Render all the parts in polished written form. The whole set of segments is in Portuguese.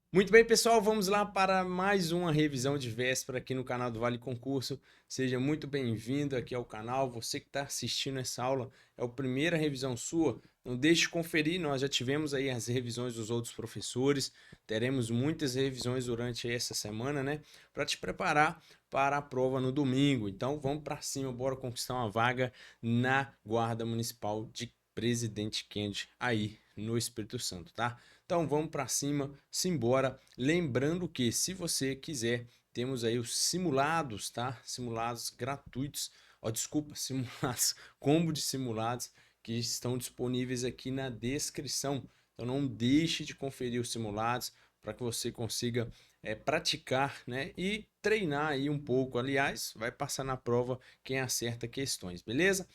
Muito bem, pessoal, vamos lá para mais uma revisão de véspera aqui no canal do Vale Concurso. Seja muito bem-vindo aqui ao canal. Você que está assistindo essa aula, é a primeira revisão sua. Não deixe de conferir, nós já tivemos aí as revisões dos outros professores. Teremos muitas revisões durante essa semana, né? Para te preparar para a prova no domingo. Então, vamos para cima, bora conquistar uma vaga na Guarda Municipal de Presidente Kennedy aí no Espírito Santo, tá? Então vamos para cima, simbora. Lembrando que se você quiser, temos aí os simulados, tá? Simulados gratuitos. Ó, desculpa, simulados, combo de simulados que estão disponíveis aqui na descrição. Então não deixe de conferir os simulados para que você consiga praticar, né? E treinar aí um pouco. Aliás, vai passar na prova quem acerta questões, beleza?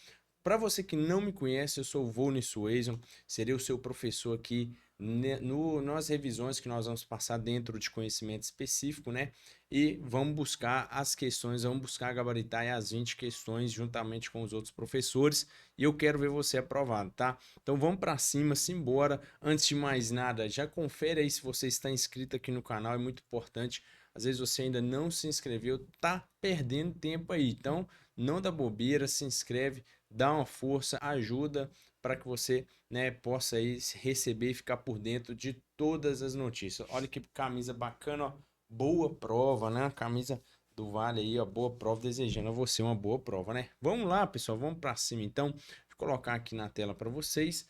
Para você que não me conhece, eu sou o Volney Suason, serei o seu professor aqui nas revisões que nós vamos passar dentro de conhecimento específico, né? E vamos buscar as questões, vamos buscar gabaritar as 20 questões juntamente com os outros professores e eu quero ver você aprovado, tá? Então vamos para cima, simbora. Antes de mais nada, já confere aí se você está inscrito aqui no canal, é muito importante. Às vezes você ainda não se inscreveu, tá perdendo tempo aí. Então, não dá bobeira, se inscreve, dá uma força, ajuda para que você, né, possa aí receber e ficar por dentro de todas as notícias. Olha que camisa bacana, ó. Boa prova, né? Camisa do Vale aí, ó, boa prova, desejando a você uma boa prova, né? Vamos lá, pessoal, vamos para cima então. Vou colocar aqui na tela para vocês.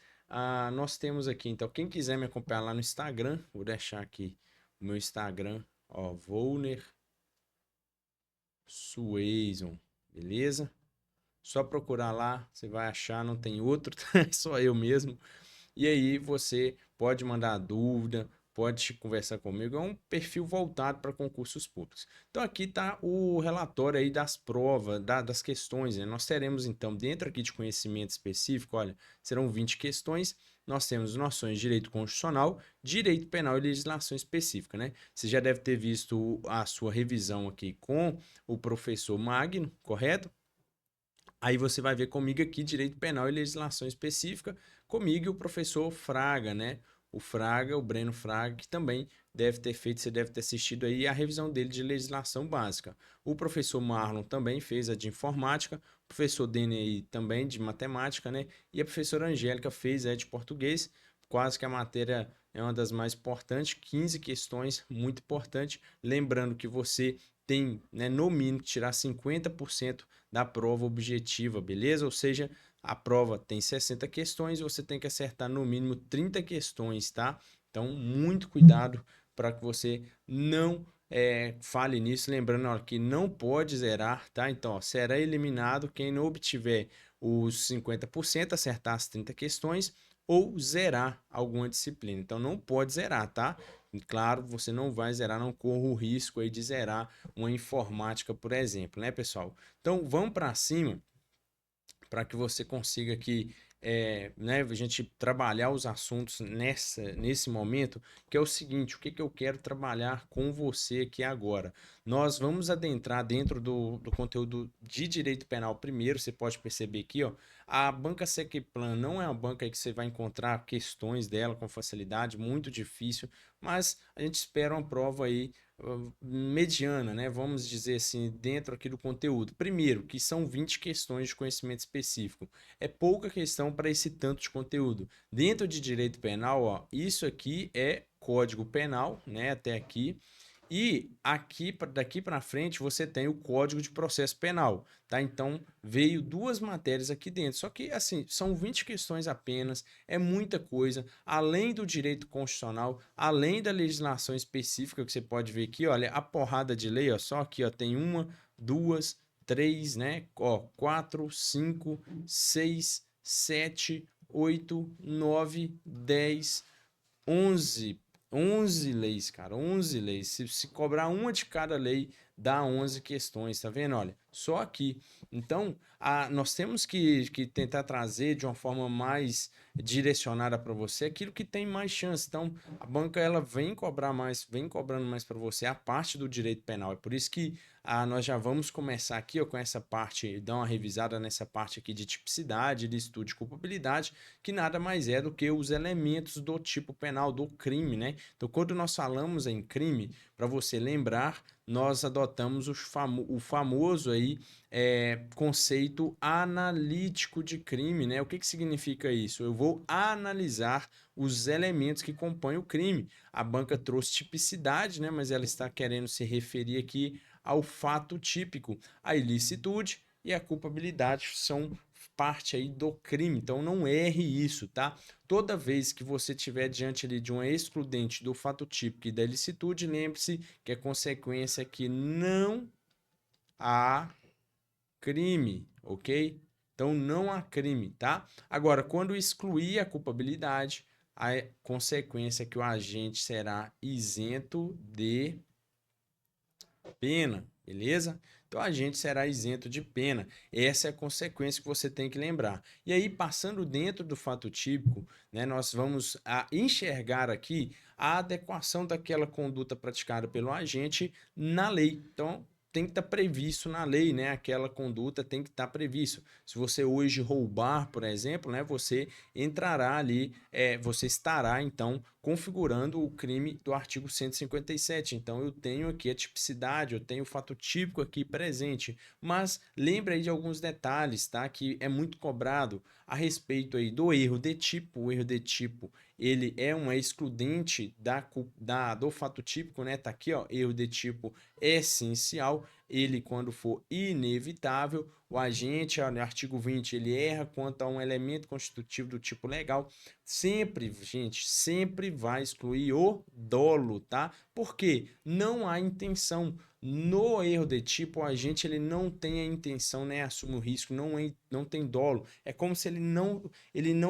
Nós temos aqui, então, quem quiser me acompanhar lá no Instagram, vou deixar aqui o meu Instagram, ó, Volner Suason, beleza? Só procurar lá, você vai achar, não tem outro, é só eu mesmo. E aí você pode mandar dúvida, pode conversar comigo. É um perfil voltado para concursos públicos. Então aqui está o relatório aí das provas, das questões, né? Nós teremos então, dentro aqui de conhecimento específico, olha, serão 20 questões. Nós temos noções de direito constitucional, direito penal e legislação específica, né? Você já deve ter visto a sua revisão aqui com o professor Magno, correto? Aí você vai ver comigo aqui direito penal e legislação específica, comigo e o professor Fraga, né? O Fraga, o Breno Fraga, que também deve ter feito, você deve ter assistido aí a revisão dele de legislação básica. O professor Marlon também fez a de informática, o professor Deney também de matemática, né? E a professora Angélica fez a de português, quase que a matéria é uma das mais importantes, 15 questões, muito importante. Lembrando que você tem, né, no mínimo, que tirar 50% da prova objetiva, beleza? Ou seja, a prova tem 60 questões e você tem que acertar no mínimo 30 questões, tá? Então, muito cuidado para que você não fale nisso. Lembrando ó, que não pode zerar, tá? Então, ó, será eliminado quem não obtiver os 50%, acertar as 30 questões ou zerar alguma disciplina. Então, não pode zerar, tá? Claro, você não vai zerar, não corra o risco aí de zerar uma informática, por exemplo, né, pessoal? Então, vamos para cima para que você consiga aqui, né, a gente trabalhar os assuntos nesse momento, que é o seguinte, o que, que eu quero trabalhar com você aqui agora? Nós vamos adentrar dentro do conteúdo de direito penal primeiro, você pode perceber aqui, ó, a banca Secplan não é uma banca que você vai encontrar questões dela com facilidade, muito difícil, mas a gente espera uma prova aí mediana, né? Vamos dizer assim, dentro aqui do conteúdo. Primeiro, que são 20 questões de conhecimento específico. É pouca questão para esse tanto de conteúdo. Dentro de direito penal, ó, isso aqui é Código Penal, né? Até aqui. E aqui, daqui para frente, você tem o Código de Processo Penal, tá? Então, veio duas matérias aqui dentro. Só que, assim, são 20 questões apenas, é muita coisa. Além do direito constitucional, além da legislação específica que você pode ver aqui, olha, a porrada de lei, ó, só aqui, ó, tem uma, duas, três, né? Ó, quatro, cinco, seis, sete, oito, nove, 10, 11 11 leis, cara, 11 leis. Se cobrar uma de cada lei, dá 11 questões, tá vendo? Olha, só aqui. Então, nós temos que tentar trazer de uma forma mais direcionada para você aquilo que tem mais chance. Então, a banca ela vem cobrar mais, vem cobrando mais para você a parte do direito penal. É por isso que nós já vamos começar aqui ó, com essa parte, dar uma revisada nessa parte aqui de tipicidade, de estudo de culpabilidade, que nada mais é do que os elementos do tipo penal, do crime, né? Então, quando nós falamos em crime, para você lembrar, nós adotamos o famoso aí conceito analítico de crime, né? O que significa isso? Eu vou analisar os elementos que compõem o crime. A banca trouxe tipicidade, né? Mas ela está querendo se referir aqui ao fato típico. A ilicitude e a culpabilidade são parte aí do crime, então não erre isso, tá? Toda vez que você estiver diante ali de uma excludente do fato típico e da ilicitude, lembre-se que a consequência é que não há crime, ok? Então não há crime, tá? Agora, quando excluir a culpabilidade, a consequência é que o agente será isento de pena, beleza? Então a gente será isento de pena. Essa é a consequência que você tem que lembrar. E aí, passando dentro do fato típico, né, nós vamos enxergar aqui a adequação daquela conduta praticada pelo agente na lei. Então, tem que estar previsto na lei, né? Aquela conduta tem que estar previsto. Se você hoje roubar, por exemplo, né? Você entrará ali, você estará então configurando o crime do artigo 157. Então eu tenho aqui a tipicidade, eu tenho o fato típico aqui presente, mas lembre aí de alguns detalhes, tá? Que é muito cobrado a respeito aí do erro de tipo. O erro de tipo, ele é uma excludente do fato típico, né? Tá aqui, ó, erro de tipo essencial. Ele, quando for inevitável, o agente, ó, no artigo 20, ele erra quanto a um elemento constitutivo do tipo legal. Sempre, gente, sempre vai excluir o dolo, tá? Porque não há intenção. No erro de tipo, o agente ele não tem a intenção, né? Assume o risco, não tem dolo. É como se ele não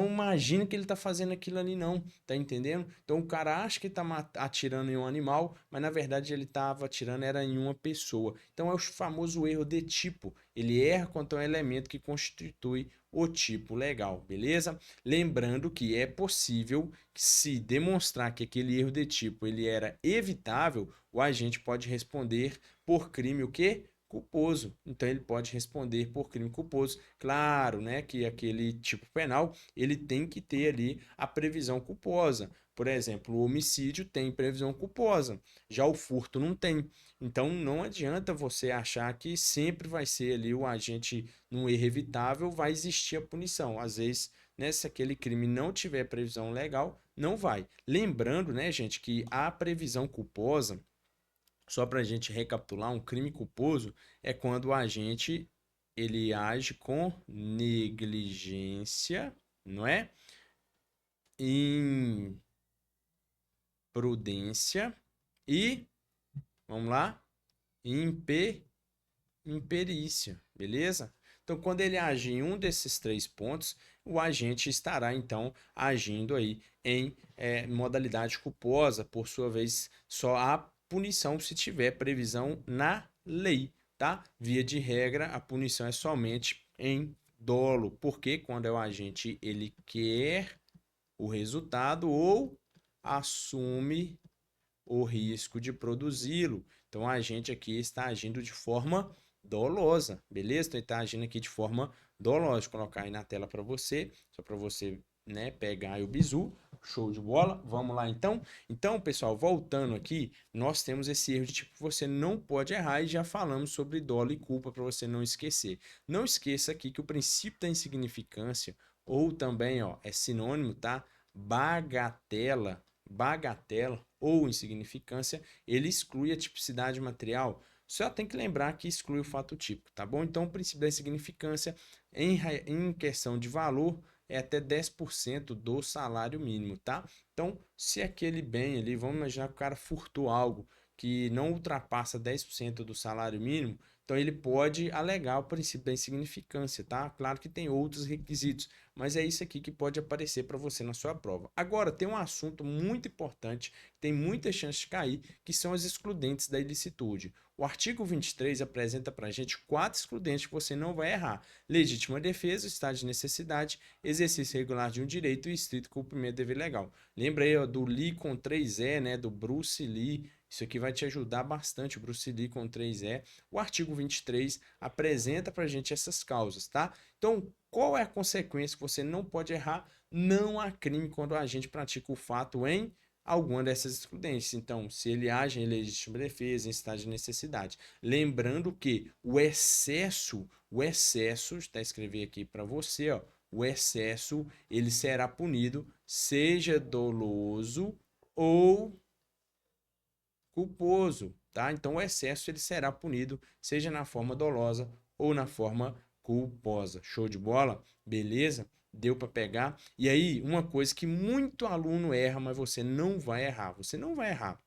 imagina que ele tá fazendo aquilo ali, não. Tá entendendo? Então o cara acha que tá atirando em um animal, mas na verdade ele tava atirando era em uma pessoa. Então é o famoso erro de tipo. Ele erra quanto a um elemento que constitui o tipo legal, beleza? Lembrando que é possível que, se demonstrar que aquele erro de tipo ele era evitável, o agente pode responder por crime o quê? Culposo. Então ele pode responder por crime culposo. Claro, né, que aquele tipo penal, ele tem que ter ali a previsão culposa. Por exemplo, o homicídio tem previsão culposa, já o furto não tem. Então não adianta você achar que sempre vai ser ali o agente num erro evitável, vai existir a punição. Às vezes, né, se aquele crime não tiver previsão legal, não vai. Lembrando, né, gente, que a previsão culposa, só para a gente recapitular, um crime culposo é quando o agente ele age com negligência, não é? Imprudência e, vamos lá, imperícia, beleza? Então, quando ele age em um desses três pontos, o agente estará então agindo aí em modalidade culposa. Por sua vez, só há punição se tiver previsão na lei, tá? Via de regra, a punição é somente em dolo, porque quando é o agente ele quer o resultado ou assume o risco de produzi-lo. Então a gente aqui está agindo de forma dolosa, beleza? Então ele está agindo aqui de forma dolosa. Vou colocar aí na tela para você, só para você, né, pegar aí o bizu. Show de bola. Vamos lá então. Então, pessoal, voltando aqui, nós temos esse erro de tipo que você não pode errar e já falamos sobre dolo e culpa para você não esquecer. Não esqueça aqui que o princípio da insignificância ou também, ó, é sinônimo, tá? Bagatela ou insignificância, ele exclui a tipicidade material. Só tem que lembrar que exclui o fato típico, tá bom? Então, o princípio da insignificância em questão de valor é até 10% do salário mínimo, tá? Então, se aquele bem ali, vamos imaginar que o cara furtou algo que não ultrapassa 10% do salário mínimo, então ele pode alegar o princípio da insignificância, tá? Claro que tem outros requisitos, mas é isso aqui que pode aparecer para você na sua prova. Agora, tem um assunto muito importante, tem muita chance de cair, que são as excludentes da ilicitude. O artigo 23 apresenta para a gente 4 excludentes que você não vai errar: legítima defesa, estado de necessidade, exercício regular de um direito e estrito cumprimento do dever legal. Lembra aí, ó, do Lee com 3E, né, do Bruce Lee. Isso aqui vai te ajudar bastante, o Bruce Lee com 3E. O artigo 23 apresenta para a gente essas causas, tá? Então, qual é a consequência que você não pode errar? Não há crime quando o agente pratica o fato em alguma dessas excludentes. Então, se ele age em legítima defesa, em estado de necessidade. Lembrando que o excesso, está escrever aqui para você, ó, o excesso, ele será punido, seja doloso ou culposo, tá? Então, o excesso ele será punido, seja na forma dolosa ou na forma culposa. Show de bola? Beleza? Deu para pegar? E aí, uma coisa que muito aluno erra, mas você não vai errar. Você não vai errar.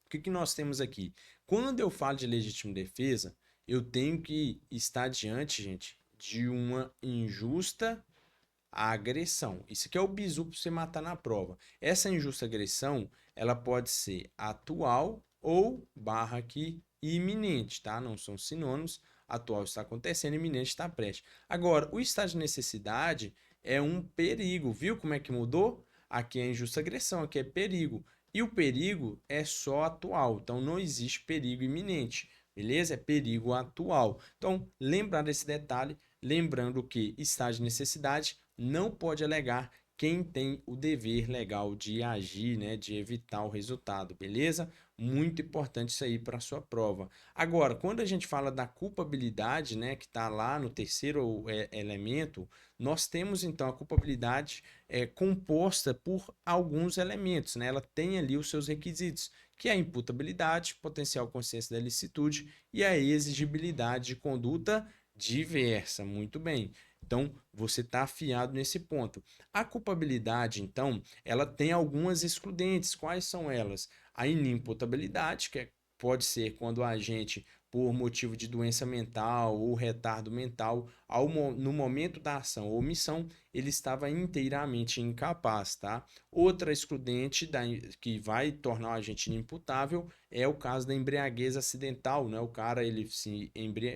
O que nós temos aqui? Quando eu falo de legítima defesa, eu tenho que estar diante, gente, de uma injusta agressão. Isso aqui é o bizu para você matar na prova. Essa injusta agressão, ela pode ser atual ou barra aqui iminente, tá? Não são sinônimos. Atual está acontecendo, iminente está prestes. Agora, o estado de necessidade é um perigo. Viu como é que mudou? Aqui é injusta agressão, aqui é perigo. E o perigo é só atual, então não existe perigo iminente, beleza? É perigo atual. Então, lembrar desse detalhe, lembrando que estado de necessidade não pode alegar quem tem o dever legal de agir, né, de evitar o resultado, beleza? Muito importante isso aí para a sua prova. Agora, quando a gente fala da culpabilidade, né, que está lá no terceiro elemento, nós temos então a culpabilidade composta por alguns elementos, né? Ela tem ali os seus requisitos, que é a imputabilidade, potencial consciência da ilicitude e a exigibilidade de conduta diversa. Muito bem. Então, você está afiado nesse ponto. A culpabilidade, então, ela tem algumas excludentes. Quais são elas? A inimputabilidade, pode ser quando o agente, por motivo de doença mental ou retardo mental, no momento da ação ou omissão, ele estava inteiramente incapaz, tá? Outra excludente que vai tornar o agente inimputável é o caso da embriaguez acidental, né? O cara ele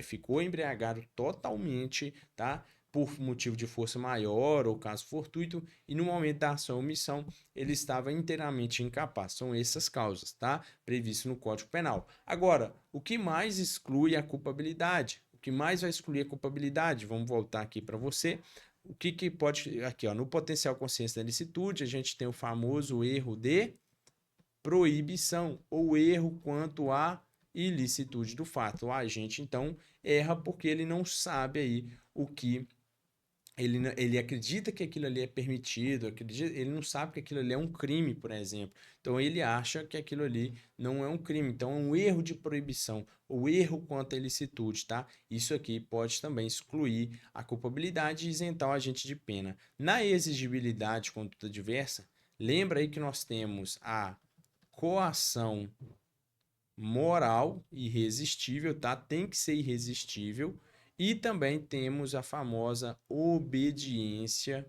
ficou embriagado totalmente, tá? Por motivo de força maior ou caso fortuito, e no momento da ação ou omissão ele estava inteiramente incapaz. São essas causas, tá? Previsto no Código Penal. Agora, o que mais exclui a culpabilidade? O que mais vai excluir a culpabilidade? Vamos voltar aqui para você. O que pode... Aqui, ó, no potencial consciência da licitude, a gente tem o famoso erro de proibição ou erro quanto à ilicitude do fato. O agente, então, erra porque ele não sabe aí o que ele acredita que aquilo ali é permitido, ele não sabe que aquilo ali é um crime, por exemplo. Então ele acha que aquilo ali não é um crime. Então é um erro de proibição, o erro quanto à ilicitude, tá? Isso aqui pode também excluir a culpabilidade e isentar o agente de pena. Na exigibilidade de conduta diversa, lembra aí que nós temos a coação moral irresistível, tá? Tem que ser irresistível. E também temos a famosa obediência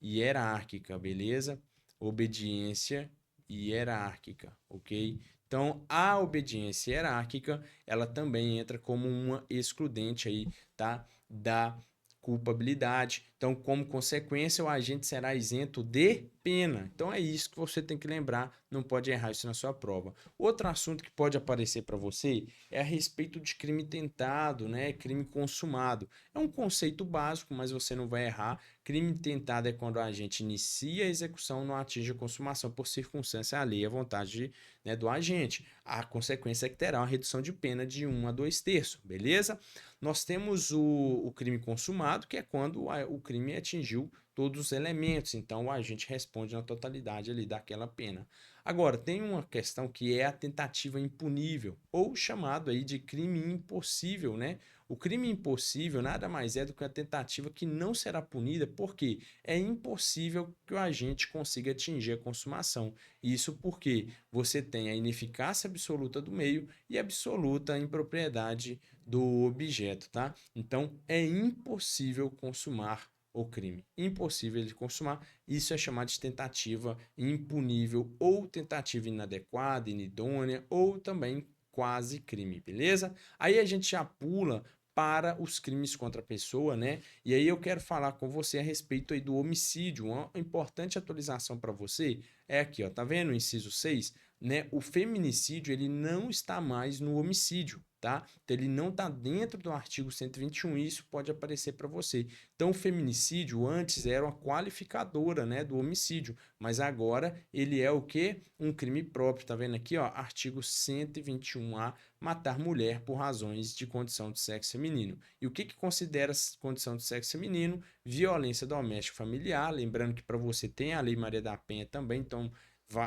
hierárquica, beleza? Obediência hierárquica, ok? Então, a obediência hierárquica, ela também entra como uma excludente aí, tá? Da culpabilidade. Então, como consequência, o agente será isento de pena. Então, é isso que você tem que lembrar, não pode errar isso na sua prova. Outro assunto que pode aparecer para você é a respeito de crime tentado, né? Crime consumado. É um conceito básico, mas você não vai errar. Crime tentado é quando o agente inicia a execução e não atinge a consumação por circunstância alheia à vontade né, do agente. A consequência é que terá uma redução de pena de 1 a 2/3, beleza? Nós temos o crime consumado, que é quando o crime atingiu todos os elementos, então o agente responde na totalidade ali daquela pena. Agora, tem uma questão que é a tentativa impunível, ou chamado aí de crime impossível, né? O crime impossível nada mais é do que a tentativa que não será punida, porque é impossível que o agente consiga atingir a consumação. Isso porque você tem a ineficácia absoluta do meio e absoluta impropriedade do objeto, tá? Então, é impossível consumar o crime. Impossível ele consumar, isso é chamado de tentativa impunível ou tentativa inadequada, inidônea ou também quase crime, beleza? Aí a gente já pula para os crimes contra a pessoa, né? E aí eu quero falar com você a respeito aí do homicídio. Uma importante atualização para você é aqui, ó, tá vendo o inciso 6? Né? O feminicídio, ele não está mais no homicídio, tá? Então ele não está dentro do artigo 121 e isso pode aparecer para você. Então o feminicídio antes era uma qualificadora, né, do homicídio, mas agora ele é o quê? Um crime próprio, tá vendo aqui, ó? Artigo 121A, matar mulher por razões de condição de sexo feminino. E o que considera condição de sexo feminino? Violência doméstica familiar, lembrando que para você tem a Lei Maria da Penha também, então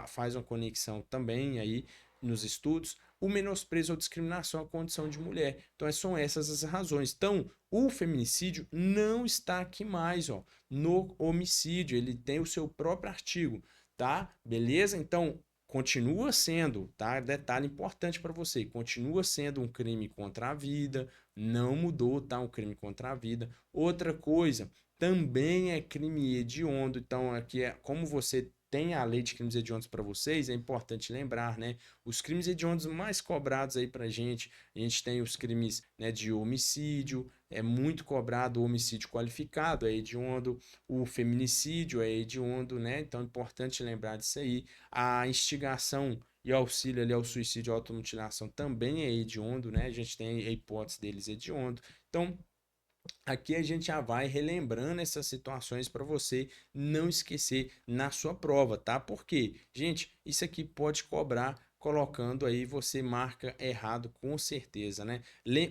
faz uma conexão também aí nos estudos, o menosprezo ou discriminação à condição de mulher. Então são essas as razões. Então o feminicídio não está aqui mais, ó, no homicídio, ele tem o seu próprio artigo, tá? Beleza? Então continua sendo, tá? Detalhe importante para você, continua sendo um crime contra a vida, não mudou, tá? Um crime contra a vida. Outra coisa, também é crime hediondo, então aqui é como você tem a lei de crimes hediondos para vocês, é importante lembrar, né? Os crimes hediondos mais cobrados aí para a gente tem os crimes, né, de homicídio, é muito cobrado o homicídio qualificado, é hediondo, o feminicídio é hediondo, né? Então é importante lembrar disso aí. A instigação e auxílio ali ao suicídio e automutilação também é hediondo, né? A gente tem a hipótese deles hediondo. Então, aqui a gente já vai relembrando essas situações para você não esquecer na sua prova, tá? Porque, gente, isso aqui pode cobrar colocando aí, você marca errado com certeza, né?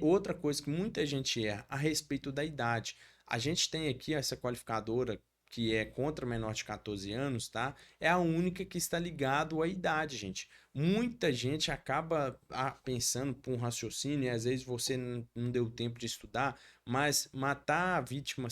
Outra coisa que muita gente erra a respeito da idade. A gente tem aqui essa qualificadora que é contra menor de 14 anos, tá? É a única que está ligado à idade, gente. Muita gente acaba pensando por um raciocínio e às vezes você não deu tempo de estudar, mas matar a vítima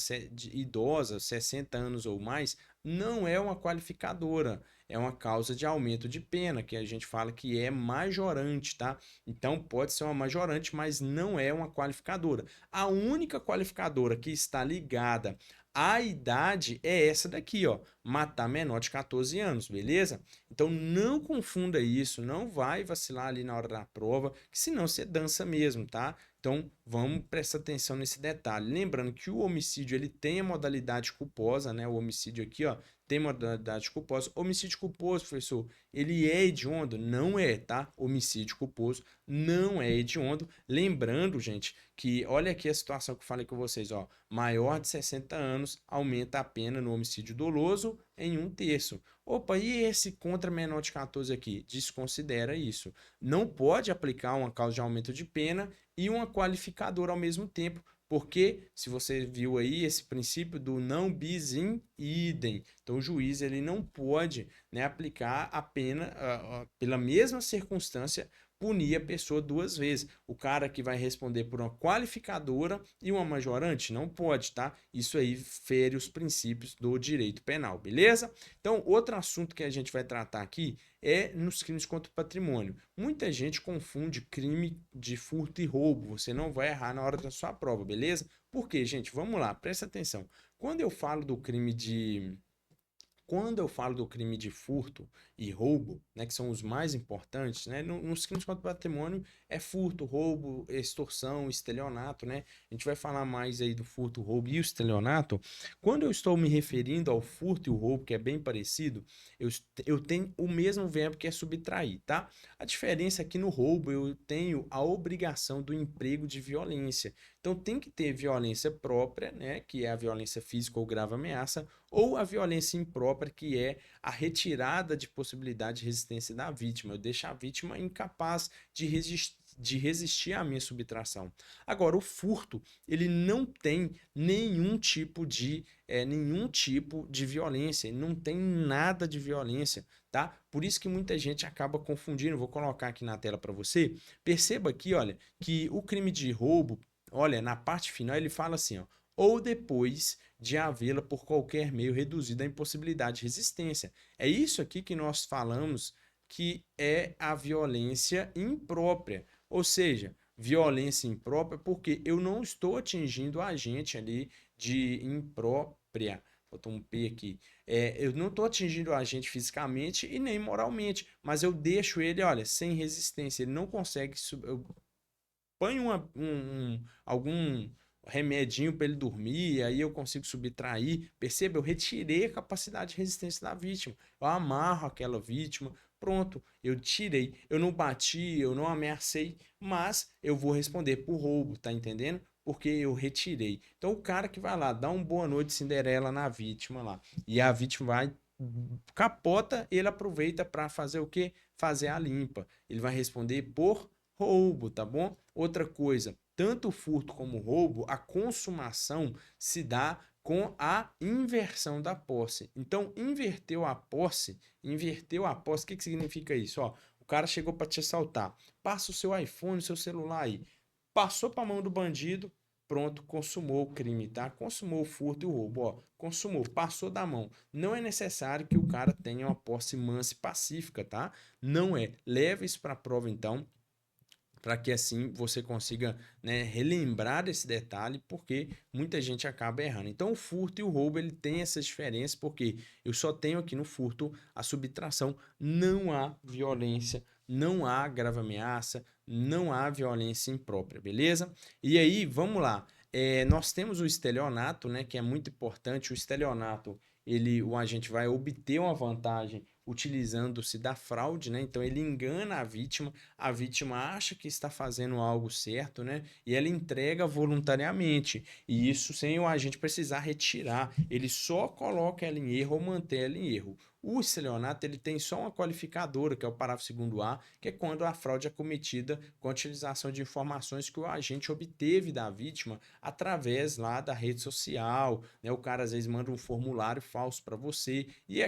idosa, 60 anos ou mais, não é uma qualificadora, é uma causa de aumento de pena, que a gente fala que é majorante, tá? Então pode ser uma majorante, mas não é uma qualificadora. A única qualificadora que está ligada à idade é essa daqui, ó, matar menor de 14 anos, beleza? Então não confunda isso, não vai vacilar ali na hora da prova, que senão você dança mesmo, tá? Então, vamos prestar atenção nesse detalhe. Lembrando que o homicídio ele tem a modalidade culposa, né? O homicídio aqui, ó, tem modalidade culposa. Homicídio culposo, professor, ele é hediondo? Não é, tá? Homicídio culposo não é hediondo. Lembrando, gente, que olha aqui a situação que eu falei com vocês, ó. Maior de 60 anos aumenta a pena no homicídio doloso em 1/3. Opa, e esse contra menor de 14 aqui? Desconsidera isso. Não pode aplicar uma causa de aumento de pena e uma qualificadora ao mesmo tempo, porque se você viu aí esse princípio do não bis in idem, então o juiz ele não pode, né, aplicar a pena pela mesma circunstância, punir a pessoa duas vezes. O cara que vai responder por uma qualificadora e uma majorante não pode, tá? Isso aí fere os princípios do direito penal, beleza? Então, outro assunto que a gente vai tratar aqui é nos crimes contra o patrimônio. Muita gente confunde crime de furto e roubo. Você não vai errar na hora da sua prova, beleza? Por quê, gente? Vamos lá, presta atenção. Quando eu falo do crime de furto e roubo, né, que são os mais importantes, né, nos crimes contra o patrimônio é furto, roubo, extorsão, estelionato, né? A gente vai falar mais aí do furto, roubo e o estelionato. Quando eu estou me referindo ao furto e o roubo, que é bem parecido, eu tenho o mesmo verbo que é subtrair, tá? A diferença é que no roubo eu tenho a obrigação do emprego de violência. Então tem que ter violência própria, né, que é a violência física ou grave ameaça, ou a violência imprópria, que é a retirada de possibilidade de resistência da vítima. Eu deixo a vítima incapaz de resistir à minha subtração. Agora, o furto, ele não tem nenhum tipo de violência, ele não tem nada de violência, tá? Por isso que muita gente acaba confundindo. Vou colocar aqui na tela para você. Perceba aqui, olha, que o crime de roubo, olha, na parte final ele fala assim, ó, ou depois de havê-la por qualquer meio reduzida à impossibilidade de resistência. É isso aqui que nós falamos que é a violência imprópria, ou seja, violência imprópria porque eu não estou atingindo o agente ali de faltou um P aqui. Eu não estou atingindo o agente fisicamente e nem moralmente, mas eu deixo ele, olha, sem resistência. Ele não consegue. Eu ponho algum remedinho para ele dormir, aí eu consigo subtrair. Perceba, eu retirei a capacidade de resistência da vítima. Eu amarro aquela vítima. Pronto, eu tirei. Eu não bati, eu não ameacei, mas eu vou responder por roubo, tá entendendo? Porque eu retirei. Então o cara que vai lá, dá um boa noite Cinderela na vítima lá, e a vítima vai, capota, ele aproveita para fazer o quê? Fazer a limpa. Ele vai responder por roubo, tá bom? Outra coisa, tanto o furto como o roubo, a consumação se dá com a inversão da posse. Então, inverteu a posse, o que significa isso? Ó, o cara chegou para te assaltar, passa o seu iPhone, o seu celular aí, passou para a mão do bandido, pronto, consumou o crime, tá? Consumou o furto e o roubo, ó, consumou, passou da mão. Não é necessário que o cara tenha uma posse mansa e pacífica, tá? Não é. Leva isso para a prova, então, para que assim você consiga, né, relembrar esse detalhe, porque muita gente acaba errando. Então, o furto e o roubo ele tem essas diferenças, porque eu só tenho aqui no furto a subtração, não há violência, não há grave ameaça, não há violência imprópria, beleza? E aí, vamos lá. Nós temos o estelionato, né, que é muito importante. O estelionato, o agente vai obter uma vantagem utilizando-se da fraude, né? Então ele engana a vítima acha que está fazendo algo certo, né? E ela entrega voluntariamente. E isso sem o agente precisar retirar. Ele só coloca ela em erro ou mantém ela em erro. O estelionato ele tem só uma qualificadora, que é o parágrafo 2º-A, que é quando a fraude é cometida com a utilização de informações que o agente obteve da vítima através lá da rede social, né? O cara às vezes manda um formulário falso para você e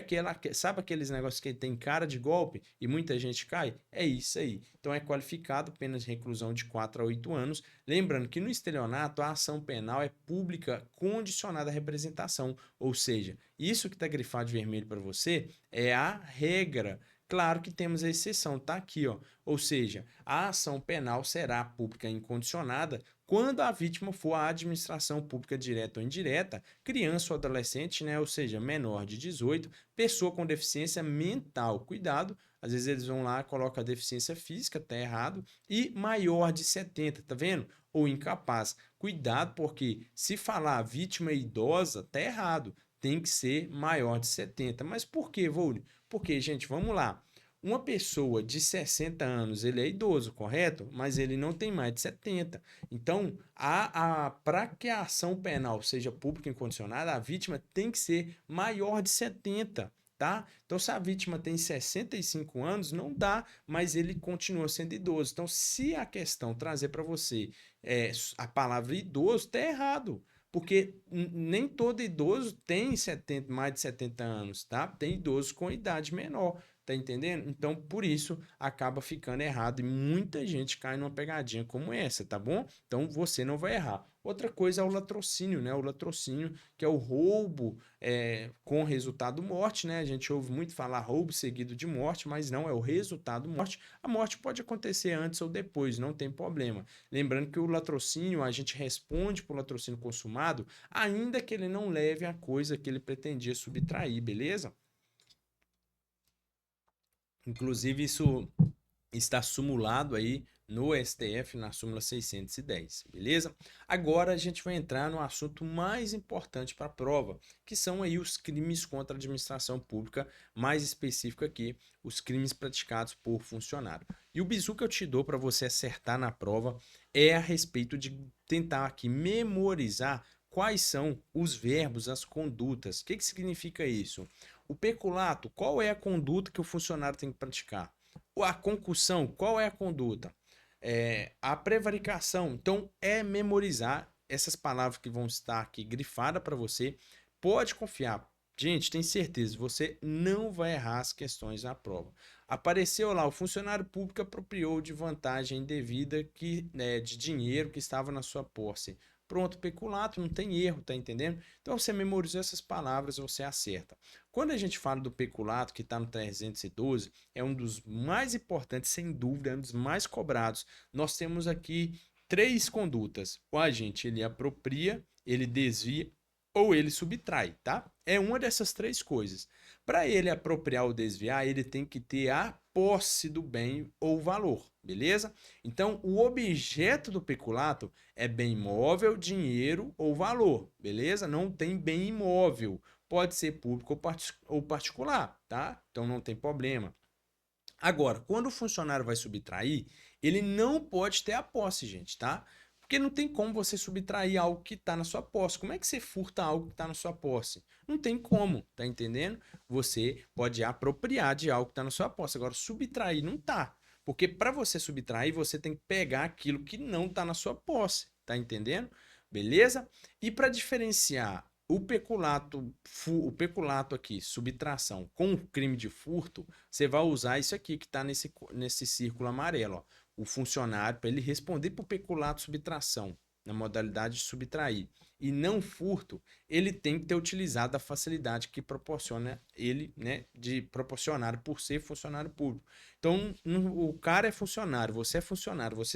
sabe aqueles negócios que tem cara de golpe e muita gente cai? É isso aí. Então é qualificado pena de reclusão de 4 a 8 anos. Lembrando que no estelionato a ação penal é pública condicionada à representação, ou seja, isso que está grifado de vermelho para você é a regra. Claro que temos a exceção, tá aqui, ó. Ou seja, a ação penal será pública incondicionada quando a vítima for a administração pública direta ou indireta, criança ou adolescente, né? Ou seja, menor de 18, pessoa com deficiência mental. Cuidado, às vezes eles vão lá, colocam a deficiência física, tá errado, e maior de 70, tá vendo? Ou incapaz. Cuidado, porque se falar vítima idosa, tá errado. Tem que ser maior de 70. Mas por que, Volney? Porque, gente, vamos lá. Uma pessoa de 60 anos, ele é idoso, correto? Mas ele não tem mais de 70. Então, para que a ação penal seja pública e incondicionada, a vítima tem que ser maior de 70, tá? Então, se a vítima tem 65 anos, não dá, mas ele continua sendo idoso. Então, se a questão trazer para você a palavra idoso, tá errado. Porque nem todo idoso tem 70, mais de 70 anos, tá? Tem idosos com idade menor, tá entendendo? Então, por isso, acaba ficando errado e muita gente cai numa pegadinha como essa, tá bom? Então, você não vai errar. Outra coisa é o latrocínio, né? O latrocínio, que é o roubo com resultado morte, né? A gente ouve muito falar roubo seguido de morte, mas não, é o resultado morte. A morte pode acontecer antes ou depois, não tem problema. Lembrando que o latrocínio, a gente responde por latrocínio consumado, ainda que ele não leve a coisa que ele pretendia subtrair, beleza? Inclusive, isso está sumulado aí no STF na súmula 610, beleza? Agora a gente vai entrar no assunto mais importante para a prova, que são aí os crimes contra a administração pública, mais específico aqui, os crimes praticados por funcionário. E o bizu que eu te dou para você acertar na prova é a respeito de tentar aqui memorizar quais são os verbos, as condutas. O que significa isso? O peculato, qual é a conduta que o funcionário tem que praticar? A concussão, qual é a conduta? A prevaricação, então é memorizar essas palavras que vão estar aqui grifadas para você. Pode confiar. Gente, tem certeza, você não vai errar as questões na prova. Apareceu lá, o funcionário público apropriou de vantagem indevida de dinheiro que estava na sua posse. Pronto, peculato, não tem erro, tá entendendo? Então você memorizou essas palavras, você acerta. Quando a gente fala do peculato, que está no 312, é um dos mais importantes, sem dúvida, é um dos mais cobrados. Nós temos aqui 3 condutas. O agente, ele apropria, ele desvia ou ele subtrai, tá? É uma dessas três coisas. Para ele apropriar ou desviar, ele tem que ter a posse do bem ou valor, beleza? Então, o objeto do peculato é bem imóvel, dinheiro ou valor, beleza? Não tem bem imóvel. Pode ser público ou particular, tá? Então não tem problema. Agora, quando o funcionário vai subtrair, ele não pode ter a posse, gente, tá? Porque não tem como você subtrair algo que está na sua posse. Como é que você furta algo que está na sua posse? Não tem como, tá entendendo? Você pode apropriar de algo que está na sua posse. Agora, subtrair não tá. Porque para você subtrair, você tem que pegar aquilo que não está na sua posse, tá entendendo? Beleza? E para diferenciar o peculato aqui, subtração, com o crime de furto, você vai usar isso aqui que está nesse círculo amarelo, ó. O funcionário, para ele responder por peculato subtração, na modalidade de subtrair, e não furto, ele tem que ter utilizado a facilidade que proporciona ele, né, de proporcionar por ser funcionário público. Então, o cara é funcionário, você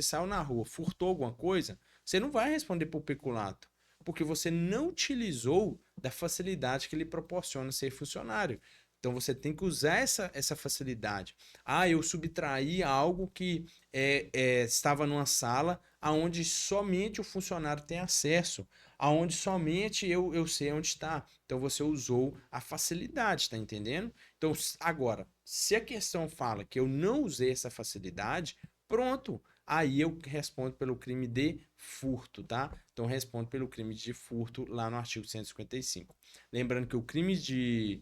saiu na rua, furtou alguma coisa, você não vai responder por peculato, porque você não utilizou da facilidade que ele proporciona ser funcionário. Então você tem que usar essa facilidade. Ah, eu subtraí algo que estava numa sala aonde somente o funcionário tem acesso, aonde somente eu sei onde está. Então você usou a facilidade, tá entendendo? Então agora, se a questão fala que eu não usei essa facilidade, pronto. Aí eu respondo pelo crime de furto, tá? Então respondo pelo crime de furto lá no artigo 155. Lembrando que o crime de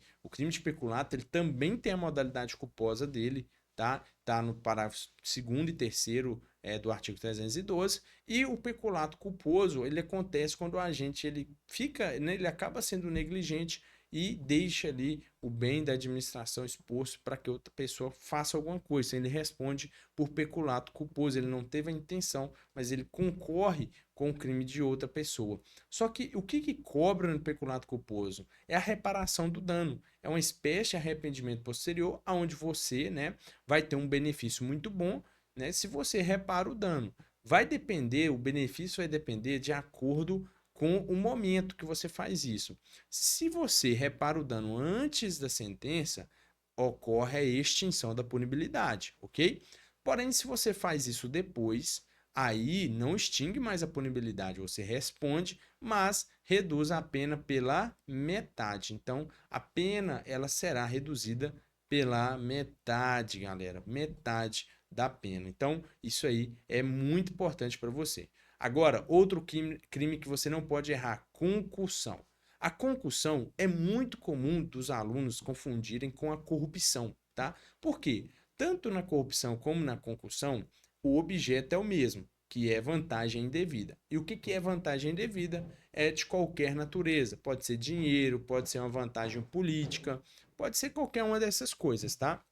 peculato, ele também tem a modalidade culposa dele, tá? Tá no parágrafo 2º e 3º do artigo 312. E o peculato culposo, ele acontece quando o agente ele fica, né, ele acaba sendo negligente e deixa ali o bem da administração exposto para que outra pessoa faça alguma coisa. Ele responde por peculato culposo, ele não teve a intenção, mas ele concorre com o crime de outra pessoa. Só que o que cobra no peculato culposo? É a reparação do dano. É uma espécie de arrependimento posterior, onde você, né, vai ter um benefício muito bom, né, se você repara o dano. O benefício vai depender de acordo com o momento que você faz isso. Se você repara o dano antes da sentença, ocorre a extinção da punibilidade, ok? Porém, se você faz isso depois, aí não extingue mais a punibilidade, você responde, mas reduz a pena pela metade. Então, a pena ela será reduzida pela metade, galera, metade da pena. Então, isso aí é muito importante para você. Agora, outro crime que você não pode errar, concussão. A concussão é muito comum dos alunos confundirem com a corrupção, tá? Por quê? Tanto na corrupção como na concussão, o objeto é o mesmo, que é vantagem indevida. E o que é vantagem indevida? É de qualquer natureza. Pode ser dinheiro, pode ser uma vantagem política, pode ser qualquer uma dessas coisas, tá?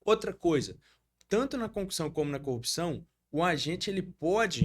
Outra coisa, tanto na concussão como na corrupção, o agente ele pode,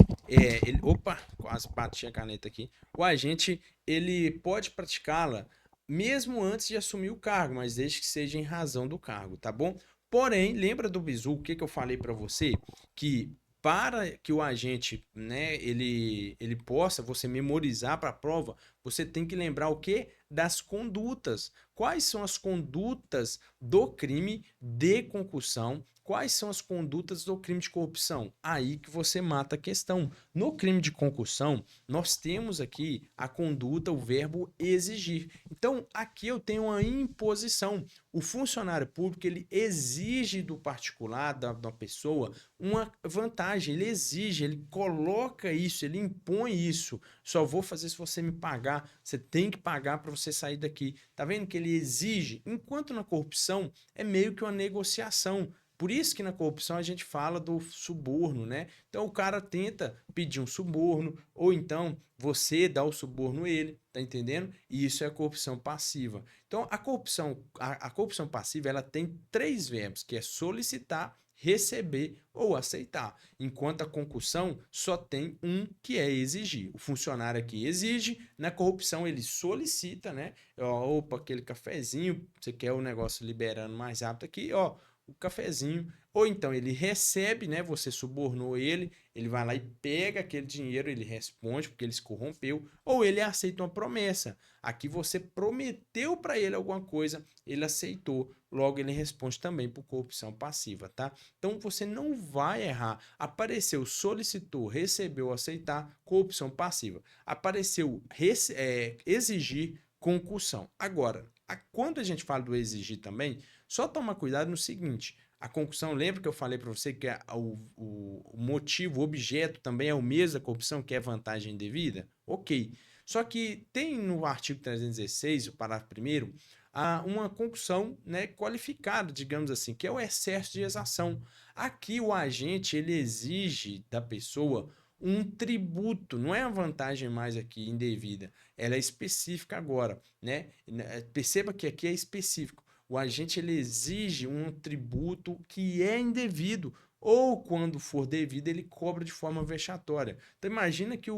opa, quase bati a caneta aqui. O agente ele pode praticá-la mesmo antes de assumir o cargo, mas desde que seja em razão do cargo, tá bom? Porém, lembra do bizu, o que que eu falei para você? Que para que o agente, né, ele possa você memorizar para a prova, você tem que lembrar o que? Das condutas. Quais são as condutas do crime de concussão? Quais são as condutas do crime de corrupção? Aí que você mata a questão. No crime de concussão, nós temos aqui a conduta, o verbo exigir. Então, aqui eu tenho uma imposição. O funcionário público, ele exige do particular, da pessoa, uma vantagem. Ele exige, ele coloca isso, ele impõe isso. Só vou fazer se você me pagar. Você tem que pagar para você sair daqui. Tá vendo que ele exige? Enquanto na corrupção é meio que uma negociação. Por isso que na corrupção a gente fala do suborno, né? Então o cara tenta pedir um suborno, ou então você dá o suborno a ele, tá entendendo? E isso é a corrupção passiva. Então a corrupção passiva ela tem três verbos, que é solicitar, receber ou aceitar. Enquanto a concussão só tem um, que é exigir. O funcionário aqui exige, na corrupção ele solicita, né? Ó, opa, aquele cafezinho, você quer o negócio liberando mais rápido aqui, ó. o cafezinho. Ou então ele recebe, né? Você subornou ele, ele vai lá e pega aquele dinheiro, ele responde porque ele se corrompeu, ou ele aceita uma promessa. Aqui você prometeu para ele alguma coisa, ele aceitou, logo ele responde também por corrupção passiva, tá? Então você não vai errar. Apareceu, solicitou, recebeu, aceitar, corrupção passiva. Apareceu exigir, concussão. Agora, quando a gente fala do exigir também, só toma cuidado no seguinte: a concussão, lembra que eu falei para você que o motivo, o objeto também é o mesmo da corrupção, que é vantagem indevida? Ok. Só que tem no artigo 316, o parágrafo 1º, uma concussão, né, qualificada, digamos assim, que é o excesso de exação. Aqui o agente ele exige da pessoa um tributo, não é uma vantagem mais aqui indevida, ela é específica agora, né? Perceba que aqui é específico. O agente ele exige um tributo que é indevido, ou quando for devido, ele cobra de forma vexatória. Então imagina que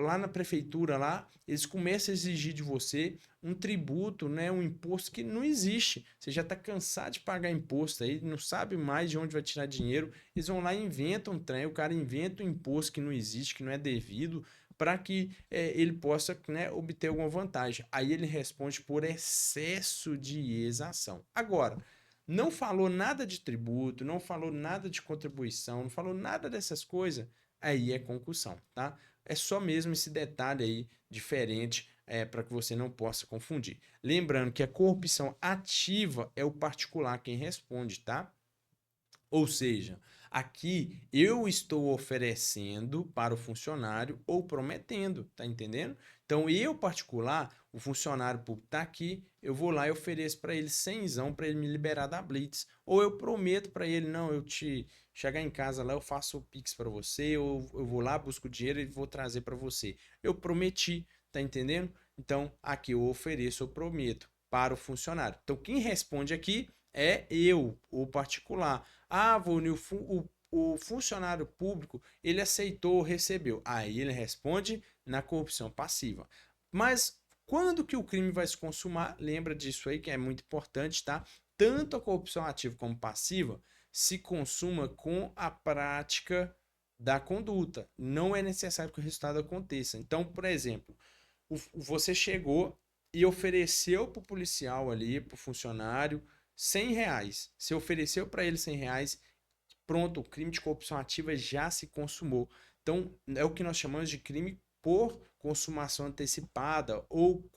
lá na prefeitura lá, eles começam a exigir de você um tributo, né, um imposto que não existe. Você já está cansado de pagar imposto aí, não sabe mais de onde vai tirar dinheiro. Eles vão lá e inventam um trem, o cara inventa um imposto que não existe, que não é devido, para que ele possa, né, obter alguma vantagem. Aí ele responde por excesso de exação. Agora, não falou nada de tributo, não falou nada de contribuição, não falou nada dessas coisas, aí é concussão, tá? É só mesmo esse detalhe aí diferente para que você não possa confundir. Lembrando que a corrupção ativa é o particular quem responde, tá? Ou seja, aqui eu estou oferecendo para o funcionário ou prometendo, tá entendendo? Então, eu particular, o funcionário público está aqui, eu vou lá e ofereço para ele 100 para ele me liberar da Blitz. Ou eu prometo para ele, não, eu te chegar em casa lá, eu faço o Pix para você, ou eu vou lá, busco o dinheiro e vou trazer para você. Eu prometi, tá entendendo? Então, aqui eu ofereço, eu prometo para o funcionário. Então, quem responde aqui é eu, o particular. Ah, Vônio, o funcionário público, ele aceitou, recebeu. Aí ele responde na corrupção passiva. Mas quando que o crime vai se consumar? Lembra disso aí que é muito importante, tá? Tanto a corrupção ativa como passiva se consuma com a prática da conduta. Não é necessário que o resultado aconteça. Então, por exemplo, você chegou e ofereceu para o policial ali, para o funcionário, R$ 100. Você ofereceu para ele R$ 100, pronto, o crime de corrupção ativa já se consumou. Então, é o que nós chamamos de crime por consumação antecipada ou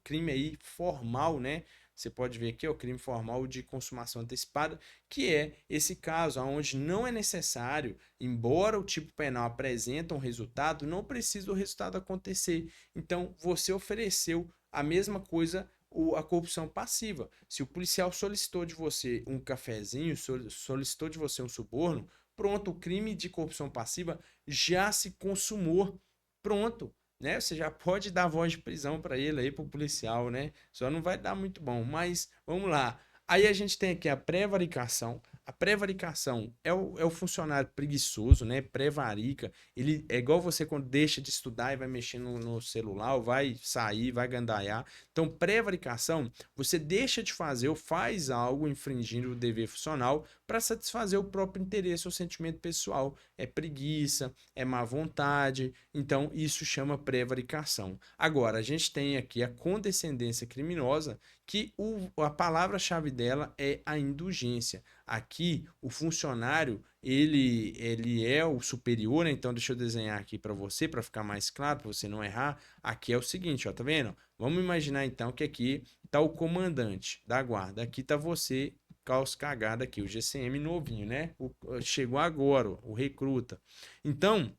crime aí formal, né? Você pode ver aqui, o crime formal de consumação antecipada, que é esse caso onde não é necessário, embora o tipo penal apresente um resultado, não precisa o resultado acontecer. Então, você ofereceu a mesma coisa, a corrupção passiva. Se o policial solicitou de você um cafezinho, solicitou de você um suborno, pronto, o crime de corrupção passiva já se consumou. Pronto, né? Você já pode dar voz de prisão para ele aí, para o policial, né? Só não vai dar muito bom, mas vamos lá. Aí a gente tem aqui a prevaricação. A prevaricação é o funcionário preguiçoso, né? Prevarica. Ele é igual você quando deixa de estudar e vai mexer no celular, ou vai sair, vai gandaiar. Então, prevaricação, você deixa de fazer ou faz algo infringindo o dever funcional para satisfazer o próprio interesse ou sentimento pessoal. É preguiça, é má vontade. Então, isso chama prevaricação. Agora, a gente tem aqui a condescendência criminosa, que a palavra-chave dela é a indulgência. Aqui, o funcionário, ele é o superior, né? Então deixa eu desenhar aqui para você, para ficar mais claro, para você não errar. Aqui é o seguinte, ó, tá vendo? Vamos imaginar então que aqui tá o comandante da guarda, aqui tá você, caos cagada aqui, o GCM novinho, né? Chegou agora, o recruta. Então,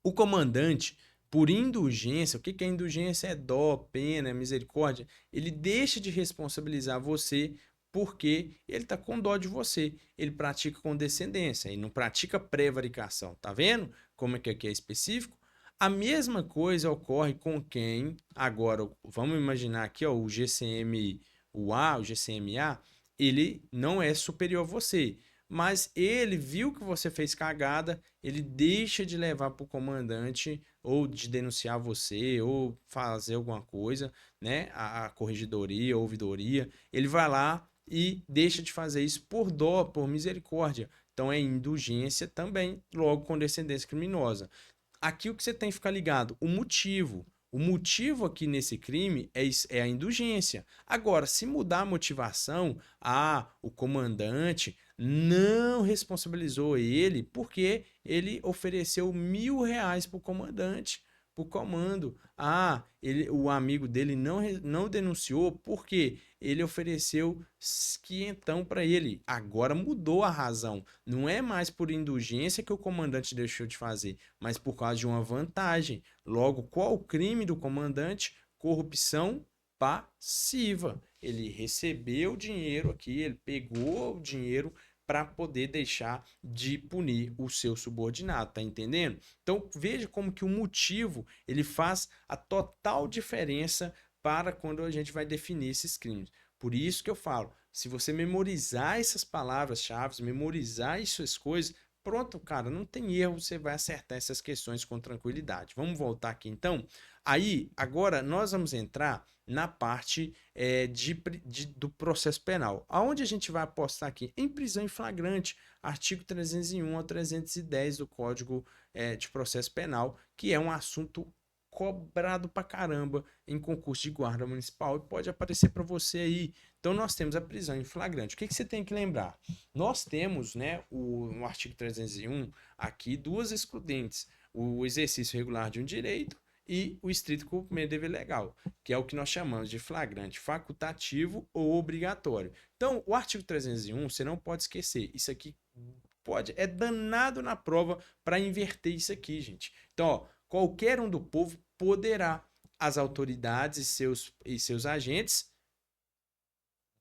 o comandante, por indulgência, o que que é indulgência? É dó, pena, é misericórdia. Ele deixa de responsabilizar você porque ele está com dó de você. Ele pratica condescendência, ele não pratica prevaricação. Tá vendo como é que aqui é específico? A mesma coisa ocorre com quem, agora, vamos imaginar aqui, ó, o GCM, o GCMA, ele não é superior a você, mas ele viu que você fez cagada, ele deixa de levar para o comandante ou de denunciar você ou fazer alguma coisa, né? A corregedoria, a ouvidoria, ele vai lá, e deixa de fazer isso por dó, por misericórdia. Então é indulgência também, logo condescendência criminosa. Aqui o que você tem que ficar ligado, o motivo. O motivo aqui nesse crime é a indulgência. Agora, se mudar a motivação, o comandante não responsabilizou ele porque ele ofereceu R$ 1.000 para o comandante, para o comando. O amigo dele não denunciou porque ele ofereceu quinhentão para ele. Agora mudou a razão. Não é mais por indulgência que o comandante deixou de fazer, mas por causa de uma vantagem. Logo, qual o crime do comandante? Corrupção passiva. Ele recebeu o dinheiro aqui, ele pegou o dinheiro para poder deixar de punir o seu subordinado, tá entendendo? Então veja como que o motivo ele faz a total diferença para quando a gente vai definir esses crimes. Por isso que eu falo, se você memorizar essas palavras-chave, memorizar essas coisas, pronto, cara, não tem erro, você vai acertar essas questões com tranquilidade. Vamos voltar aqui então. Aí, agora nós vamos entrar na parte do processo penal. Aonde a gente vai apostar aqui? Em prisão em flagrante, artigo 301 ao 310 do Código de Processo Penal, que é um assunto cobrado pra caramba em concurso de guarda municipal e pode aparecer para você aí. Então nós temos a prisão em flagrante. O que você tem que lembrar? Nós temos, né, no artigo 301 aqui duas excludentes: o exercício regular de um direito e o estrito cumprimento do dever legal, que é o que nós chamamos de flagrante facultativo ou obrigatório. Então, o artigo 301, você não pode esquecer, isso aqui é danado na prova para inverter isso aqui, gente. Então, ó, qualquer um do povo poderá, as autoridades e seus agentes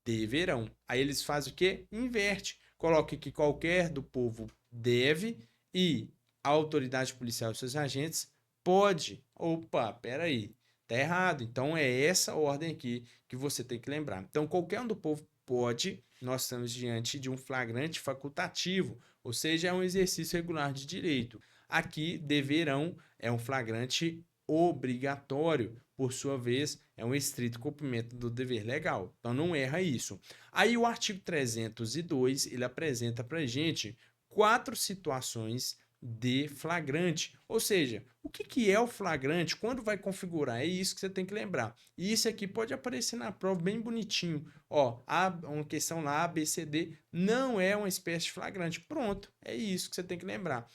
deverão. Aí eles fazem o quê? Inverte. Coloque que qualquer do povo deve e a autoridade policial e seus agentes pode. Opa, peraí, tá errado. Então é essa ordem aqui que você tem que lembrar. Então qualquer um do povo pode, nós estamos diante de um flagrante facultativo, ou seja, é um exercício regular de direito. Aqui deverão é um flagrante obrigatório, por sua vez, é um estrito cumprimento do dever legal. Então não erra isso. Aí o artigo 302, ele apresenta para gente 4 situações de flagrante. Ou seja, o que é o flagrante? Quando vai configurar? É isso que você tem que lembrar. E isso aqui pode aparecer na prova bem bonitinho. Ó, uma questão lá, A, B, C, D, não é uma espécie de flagrante. Pronto, é isso que você tem que lembrar.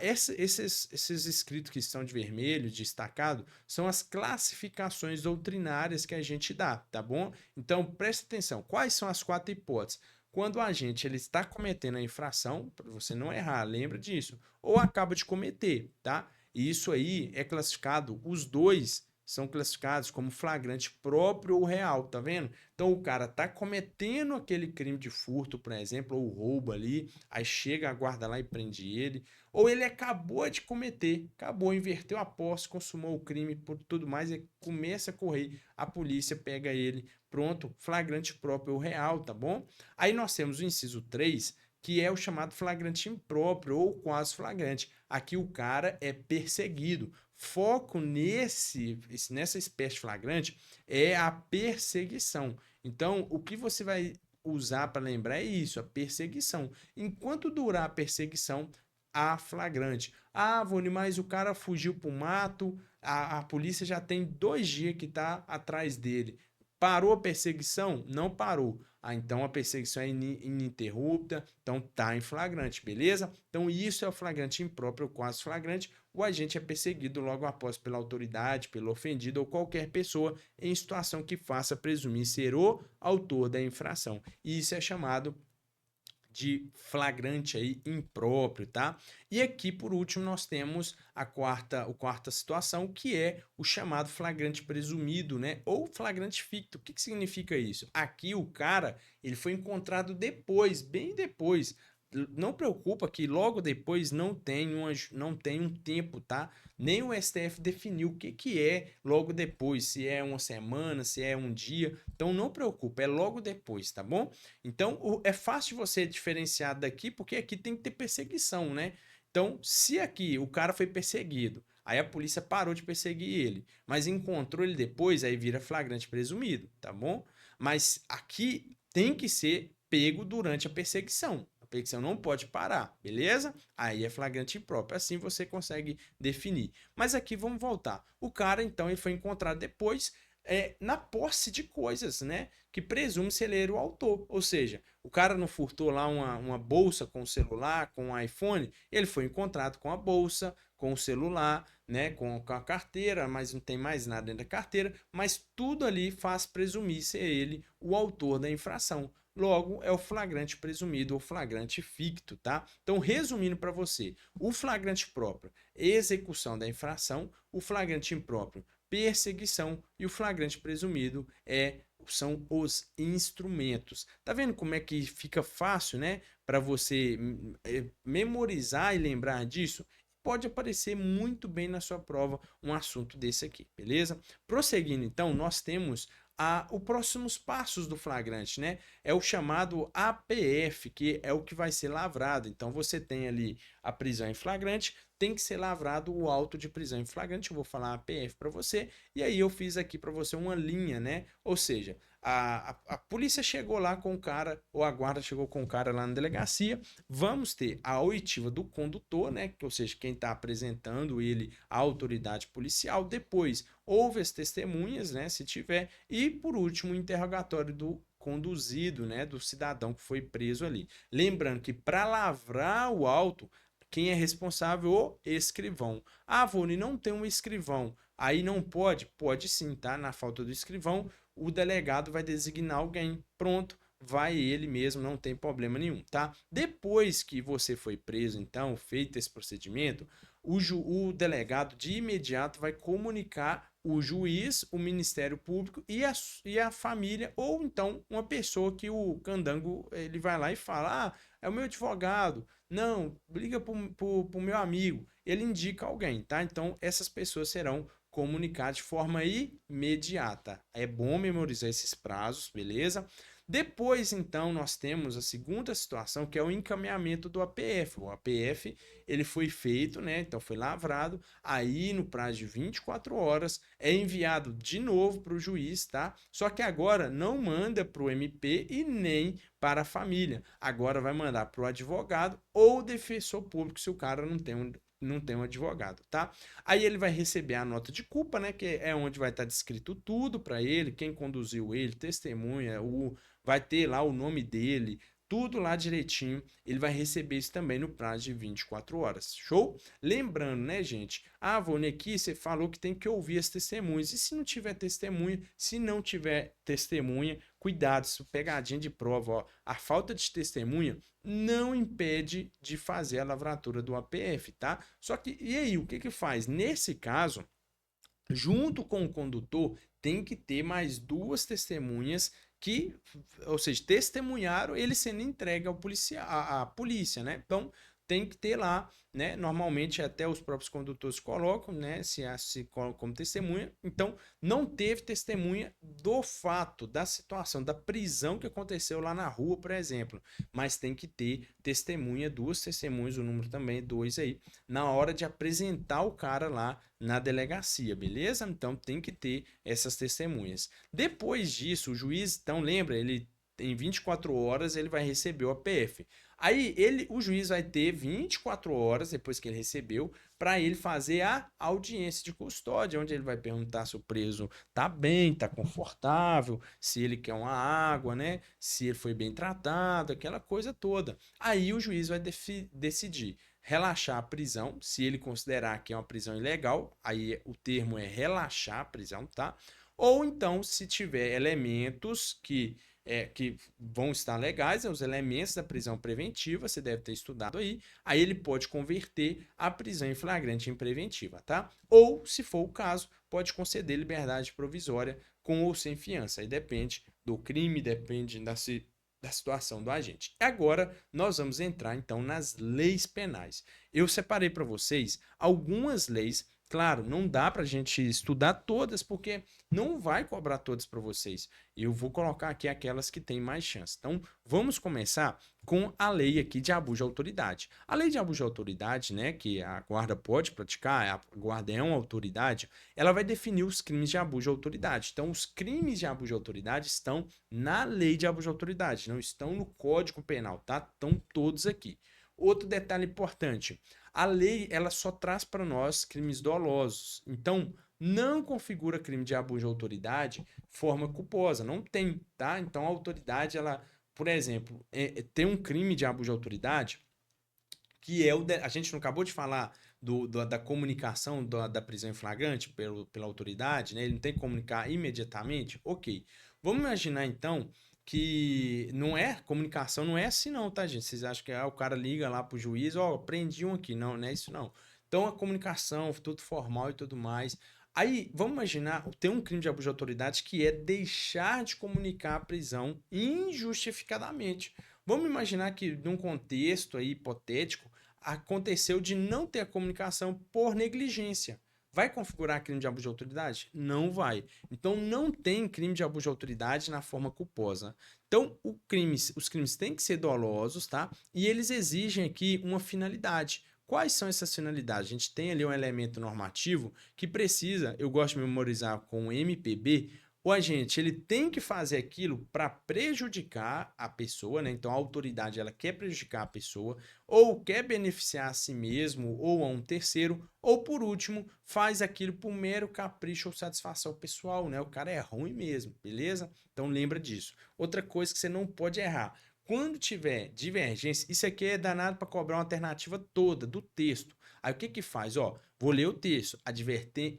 Esses escritos que estão de vermelho, destacado, são as classificações doutrinárias que a gente dá, tá bom? Então, preste atenção. Quais são as 4 hipóteses? Quando o agente ele está cometendo a infração, para você não errar, lembra disso, ou acaba de cometer, tá? E isso aí é classificado, os dois são classificados como flagrante próprio ou real, tá vendo? Então o cara tá cometendo aquele crime de furto, por exemplo, ou roubo ali, aí chega a guarda lá e prende ele, ou ele acabou de cometer, acabou, inverteu a posse, consumou o crime por tudo mais e começa a correr, a polícia pega ele, pronto, flagrante próprio ou real, tá bom? Aí nós temos o inciso 3, que é o chamado flagrante impróprio ou quase flagrante. Aqui o cara é perseguido. Foco nessa espécie de flagrante é a perseguição. Então, o que você vai usar para lembrar é isso, a perseguição. Enquanto durar a perseguição, há flagrante. Vone, mas o cara fugiu para o mato, a polícia já tem 2 dias que está atrás dele. Parou a perseguição? Não parou. Então a perseguição é ininterrupta, então tá em flagrante, beleza? Então isso é o flagrante impróprio, quase flagrante. O agente é perseguido logo após pela autoridade, pelo ofendido ou qualquer pessoa em situação que faça presumir ser o autor da infração. E isso é chamado de flagrante aí impróprio, tá? E aqui por último nós temos a quarta situação, que é o chamado flagrante presumido, né? Ou flagrante ficto. O que significa isso? Aqui o cara, ele foi encontrado depois, bem depois. Não preocupa que logo depois não tem um tempo, tá? Nem o STF definiu o que é logo depois, se é uma semana, se é um dia. Então não preocupa, é logo depois, tá bom? Então é fácil você diferenciar daqui, porque aqui tem que ter perseguição, né? Então, se aqui o cara foi perseguido, aí a polícia parou de perseguir ele, mas encontrou ele depois, aí vira flagrante presumido, tá bom? Mas aqui tem que ser pego durante a perseguição. A perseguição não pode parar, beleza? Aí é flagrante impróprio. Assim você consegue definir. Mas aqui vamos voltar. O cara, então, ele foi encontrado depois na posse de coisas, né? Que presume-se ele era o autor. Ou seja, o cara não furtou lá uma bolsa com o celular, com o iPhone, ele foi encontrado com a bolsa, com o celular, né? Com a carteira, mas não tem mais nada dentro da carteira, mas tudo ali faz presumir ser ele o autor da infração. Logo, é o flagrante presumido ou flagrante ficto, tá? Então, resumindo para você, o flagrante próprio, execução da infração, o flagrante impróprio, perseguição e o flagrante presumido são os instrumentos. Tá vendo como é que fica fácil, né, para você memorizar e lembrar disso? Pode aparecer muito bem na sua prova um assunto desse aqui, beleza? Prosseguindo, então, nós temos os próximos passos do flagrante, né? É o chamado APF, que é o que vai ser lavrado. Então, você tem ali a prisão em flagrante, tem que ser lavrado o auto de prisão em flagrante. Eu vou falar APF para você, e aí eu fiz aqui para você uma linha, né? Ou seja, a polícia chegou lá com o cara, ou a guarda chegou com o cara lá na delegacia. Vamos ter a oitiva do condutor, né? Ou seja, quem está apresentando ele à autoridade policial. Depois, houve as testemunhas, né? Se tiver. E, por último, o interrogatório do conduzido, né? Do cidadão que foi preso ali. Lembrando que para lavrar o auto, quem é responsável? O escrivão. Ah, Vone, não tem um escrivão. Aí não pode? Pode sim, tá? Na falta do escrivão, o delegado vai designar alguém. Pronto, vai ele mesmo, não tem problema nenhum, tá? Depois que você foi preso, então, feito esse procedimento, o delegado de imediato vai comunicar o juiz, o Ministério Público e a família, ou então uma pessoa que o candango ele vai lá e fala: ah, é o meu advogado, não, liga pro meu amigo, ele indica alguém, tá? Então essas pessoas serão comunicadas de forma imediata. É bom memorizar esses prazos, beleza? Depois, então, nós temos a segunda situação, que é o encaminhamento do APF. O APF, ele foi feito, né? Então, foi lavrado. Aí, no prazo de 24 horas, é enviado de novo para o juiz, tá? Só que agora não manda para o MP e nem para a família. Agora vai mandar para o advogado ou defensor público, se o cara não tem um advogado, tá? Aí ele vai receber a nota de culpa, né? Que é onde vai estar descrito tudo para ele, quem conduziu ele, testemunha, vai ter lá o nome dele, tudo lá direitinho. Ele vai receber isso também no prazo de 24 horas. Show? Lembrando, né, gente? Ah, Vone, aqui você falou que tem que ouvir as testemunhas. E se não tiver testemunha? Se não tiver testemunha, cuidado, isso é pegadinha de prova, ó. A falta de testemunha não impede de fazer a lavratura do APF, tá? Só que, e aí, o que que faz? Nesse caso, junto com o condutor, tem que ter mais duas testemunhas que, ou seja, testemunharam ele sendo entregue ao à polícia, né? Então, tem que ter lá, né? Normalmente até os próprios condutores colocam, né? Se como testemunha. Então, não teve testemunha do fato, da situação, da prisão que aconteceu lá na rua, por exemplo. Mas tem que ter testemunha, duas testemunhas, o número também é 2 aí, na hora de apresentar o cara lá na delegacia, beleza? Então tem que ter essas testemunhas. Depois disso, o juiz, então lembra, ele em 24 horas ele vai receber o APF. Aí o juiz vai ter 24 horas depois que ele recebeu para ele fazer a audiência de custódia, onde ele vai perguntar se o preso tá bem, tá confortável, se ele quer uma água, né? Se ele foi bem tratado, aquela coisa toda. Aí o juiz vai decidir relaxar a prisão, se ele considerar que é uma prisão ilegal, aí o termo é relaxar a prisão, tá? Ou então, se tiver elementos que vão estar legais, os elementos da prisão preventiva, você deve ter estudado aí ele pode converter a prisão em flagrante em preventiva, tá? Ou, se for o caso, pode conceder liberdade provisória com ou sem fiança, aí depende do crime, depende da situação do agente. Agora nós vamos entrar então nas leis penais. Eu separei para vocês algumas leis Claro, não dá para a gente estudar todas, porque não vai cobrar todas para vocês. Eu vou colocar aqui aquelas que têm mais chance. Então, vamos começar com a lei aqui de abuso de autoridade. A lei de abuso de autoridade, né, que a guarda pode praticar, a guarda é uma autoridade, ela vai definir os crimes de abuso de autoridade. Então, os crimes de abuso de autoridade estão na lei de abuso de autoridade, não estão no Código Penal, tá? Estão todos aqui. Outro detalhe importante, a lei ela só traz para nós crimes dolosos. Então, não configura crime de abuso de autoridade forma culposa, não tem, tá? Então, a autoridade, ela, por exemplo, tem um crime de abuso de autoridade que é a gente não acabou de falar da comunicação da prisão em flagrante pela autoridade, né? Ele não tem que comunicar imediatamente? Ok. Vamos imaginar então que não é comunicação, não é assim não, tá, gente? Vocês acham que o cara liga lá pro juiz, ó, prendi um aqui. Não, não é isso não. Então a comunicação, tudo formal e tudo mais. Aí, vamos imaginar, tem um crime de abuso de autoridade que é deixar de comunicar a prisão injustificadamente. Vamos imaginar que, num contexto aí hipotético, aconteceu de não ter a comunicação por negligência. Vai configurar crime de abuso de autoridade? Não vai. Então não tem crime de abuso de autoridade na forma culposa. Então os crimes têm que ser dolosos, tá? E eles exigem aqui uma finalidade. Quais são essas finalidades? A gente tem ali um elemento normativo que precisa, eu gosto de memorizar com o MPB, o agente ele tem que fazer aquilo para prejudicar a pessoa, né? Então a autoridade ela quer prejudicar a pessoa, ou quer beneficiar a si mesmo ou a um terceiro, ou por último, faz aquilo por mero capricho ou satisfação pessoal, né? O cara é ruim mesmo, beleza? Então lembra disso. Outra coisa que você não pode errar, quando tiver divergência, isso aqui é danado para cobrar uma alternativa toda do texto. Aí o que que faz? Ó, vou ler o texto. A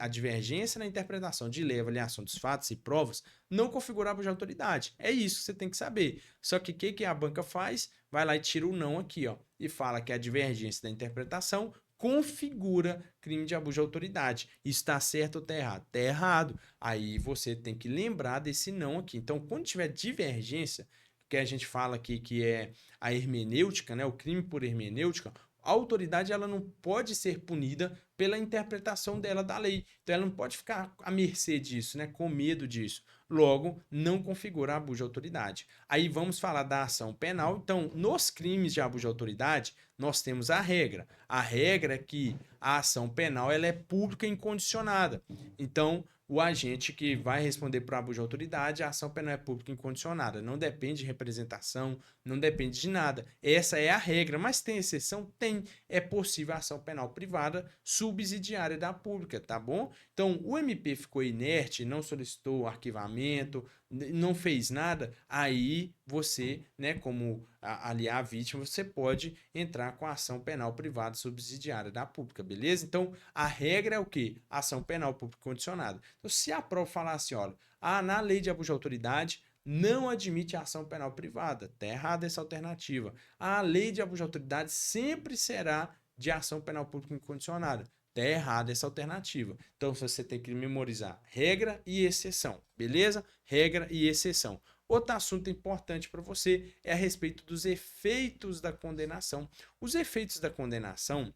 divergência na interpretação de lei e avaliação dos fatos e provas não configurava de autoridade. É isso que você tem que saber. Só que o que a banca faz? Vai lá e tira o não aqui, ó, e fala que a divergência da interpretação configura crime de abuso de autoridade. Isso está certo ou está errado? Está errado. Aí você tem que lembrar desse não aqui. Então, quando tiver divergência, que a gente fala aqui que é a hermenêutica, né, o crime por hermenêutica, a autoridade ela não pode ser punida pela interpretação dela da lei. Então ela não pode ficar à mercê disso, né, com medo disso. Logo, não configura abuso de autoridade. Aí vamos falar da ação penal. Então, nos crimes de abuso de autoridade, nós temos a regra. A regra é que a ação penal ela é pública e incondicionada. Então, o agente que vai responder por abuso de autoridade, a ação penal é pública incondicionada. Não depende de representação, não depende de nada. Essa é a regra, mas tem exceção? Tem. É possível a ação penal privada subsidiária da pública, tá bom? Então, o MP ficou inerte, não solicitou arquivamento, não fez nada, aí você, né, como aliar a vítima, você pode entrar com a ação penal privada subsidiária da pública, beleza? Então, a regra é o quê? Ação penal pública condicionada. Então, se a prova falar assim, olha, na lei de abuso de autoridade não admite ação penal privada, tá errada essa alternativa. A lei de abuso de autoridade sempre será de ação penal pública incondicionada. Tá errada essa alternativa. Então você tem que memorizar regra e exceção, beleza? Regra e exceção. Outro assunto importante para você é a respeito dos efeitos da condenação. Os efeitos da condenação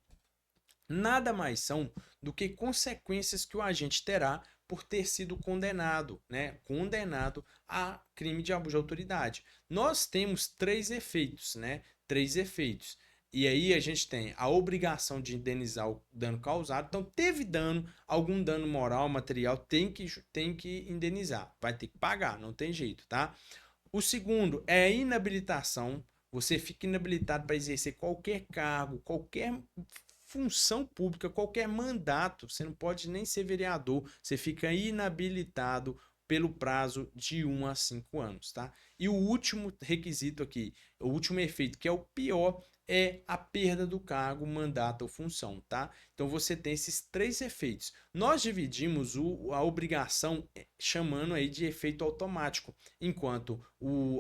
nada mais são do que consequências que o agente terá por ter sido condenado, né? Condenado a crime de abuso de autoridade. Nós temos três efeitos, né? Três efeitos. E aí a gente tem a obrigação de indenizar o dano causado. Então, teve dano, algum dano moral, material, tem que indenizar. Vai ter que pagar, não tem jeito, tá? O segundo é a inabilitação. Você fica inabilitado para exercer qualquer cargo, qualquer função pública, qualquer mandato. Você não pode nem ser vereador. Você fica inabilitado pelo prazo de 1 a 5 anos, tá? E o último requisito aqui, o último efeito, que é o pior, é a perda do cargo, mandato ou função, tá? Então você tem esses três efeitos. Nós dividimos a obrigação chamando aí de efeito automático, enquanto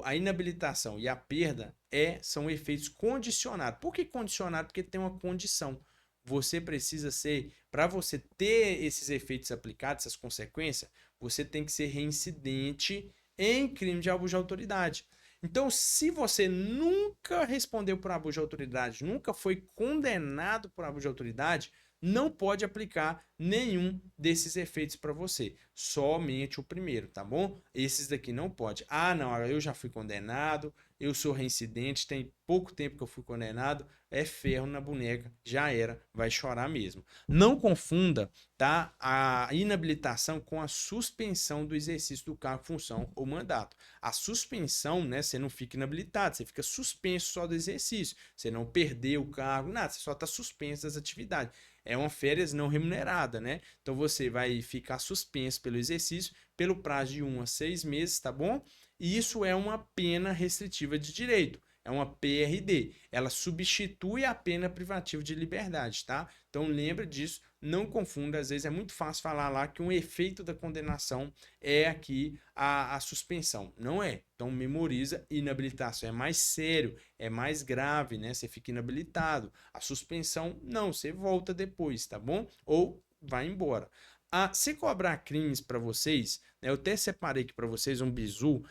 a inabilitação e a perda são efeitos condicionados. Por que condicionado? Porque tem uma condição. Você precisa ser, para você ter esses efeitos aplicados, essas consequências, você tem que ser reincidente em crime de abuso de autoridade. Então, se você nunca respondeu por abuso de autoridade, nunca foi condenado por abuso de autoridade, não pode aplicar nenhum desses efeitos para você, somente o primeiro, tá bom? Esses daqui não pode. Ah, não, eu já fui condenado, eu sou reincidente, tem pouco tempo que eu fui condenado, é ferro na boneca, já era, vai chorar mesmo. Não confunda, tá, a inabilitação com a suspensão do exercício do cargo, função ou mandato. A suspensão, né, você não fica inabilitado, você fica suspenso só do exercício, você não perdeu o cargo, nada, você só está suspenso das atividades. É uma férias não remunerada, né? Então você vai ficar suspenso pelo exercício pelo prazo de 1 a 6 meses, tá bom? E isso é uma pena restritiva de direito, é uma PRD. Ela substitui a pena privativa de liberdade, tá? Então lembra disso, não confunda, às vezes é muito fácil falar lá que um efeito da condenação é aqui a suspensão. Não é. Então memoriza, inabilitação é mais sério, é mais grave, né? Você fica inabilitado. A suspensão, não, você volta depois, tá bom? Ou vai embora. Se cobrar crimes para vocês, né, eu até separei aqui para vocês um bizu,